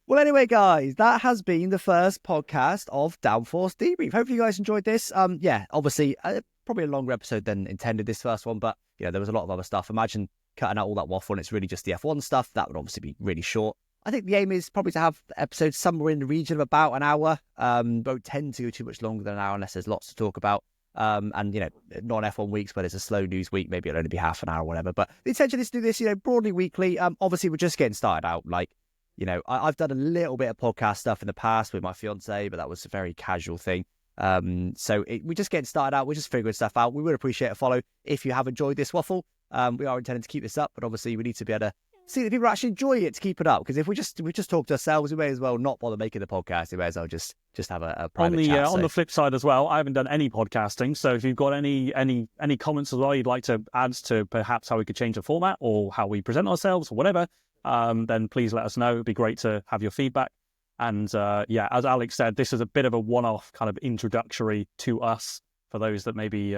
Well, anyway, guys, that has been the first podcast of Downforce Debrief. Hopefully you guys enjoyed this. Yeah, obviously, probably a longer episode than intended, this first one, but, you know, there was a lot of other stuff. Imagine cutting out all that waffle and it's really just the F1 stuff. That would obviously be really short. I think the aim is probably to have episodes somewhere in the region of about an hour. Don't tend to go too much longer than an hour unless there's lots to talk about. And, you know, non-F1 weeks where there's a slow news week, maybe it'll only be half an hour or whatever. But the intention is to do this, you know, broadly weekly. Obviously, we're just getting started out. Like, you know, I've done a little bit of podcast stuff in the past with my fiance, but that was a very casual thing. So we're just getting started out. We're just figuring stuff out. We would appreciate a follow if you have enjoyed this waffle. We are intending to keep this up, but obviously we need to be able to see that people are actually enjoying it to keep it up. Because if we just talk to ourselves, we may as well not bother making the podcast. We may as well just have a private chat. On the flip side as well, I haven't done any podcasting. So if you've got any comments as well you'd like to add to perhaps how we could change the format or how we present ourselves or whatever, then please let us know. It'd be great to have your feedback. And yeah, as Alex said, this is a bit of a one-off kind of introductory to us for those that maybe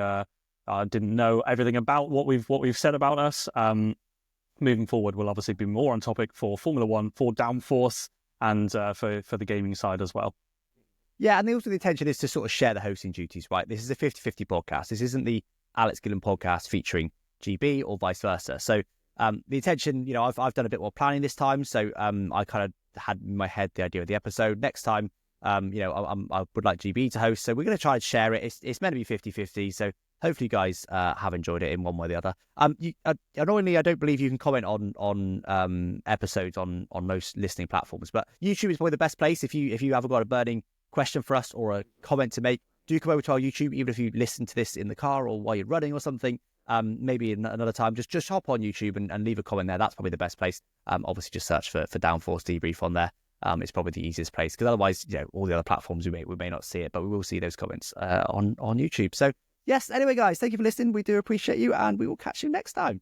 didn't know everything about what we've said about us. Moving forward, we'll obviously be more on topic for Formula One, for Downforce, and for the gaming side as well. Yeah, and also the intention is to sort of share the hosting duties, right? This is a 50-50 podcast. This isn't the Alex Gillon podcast featuring GB or vice versa. So The intention, I've done a bit more planning this time, so I kind of had in my head the idea of the episode. Next time, I would like GB to host, so we're going to try and share it. It's meant to be 50-50, so hopefully you guys have enjoyed it in one way or the other. Annoyingly, I don't believe you can comment on episodes on most listening platforms, but YouTube is probably the best place. If you have got a burning question for us or a comment to make, do come over to our YouTube, even if you listen to this in the car or while you're running or something. Maybe another time, just hop on YouTube and leave a comment there. That's probably the best place. Obviously, just search for Downforce Debrief on there. It's probably the easiest place, because otherwise, all the other platforms we may not see it, but we will see those comments on YouTube. So yes, anyway, guys, thank you for listening. We do appreciate you, and we will catch you next time.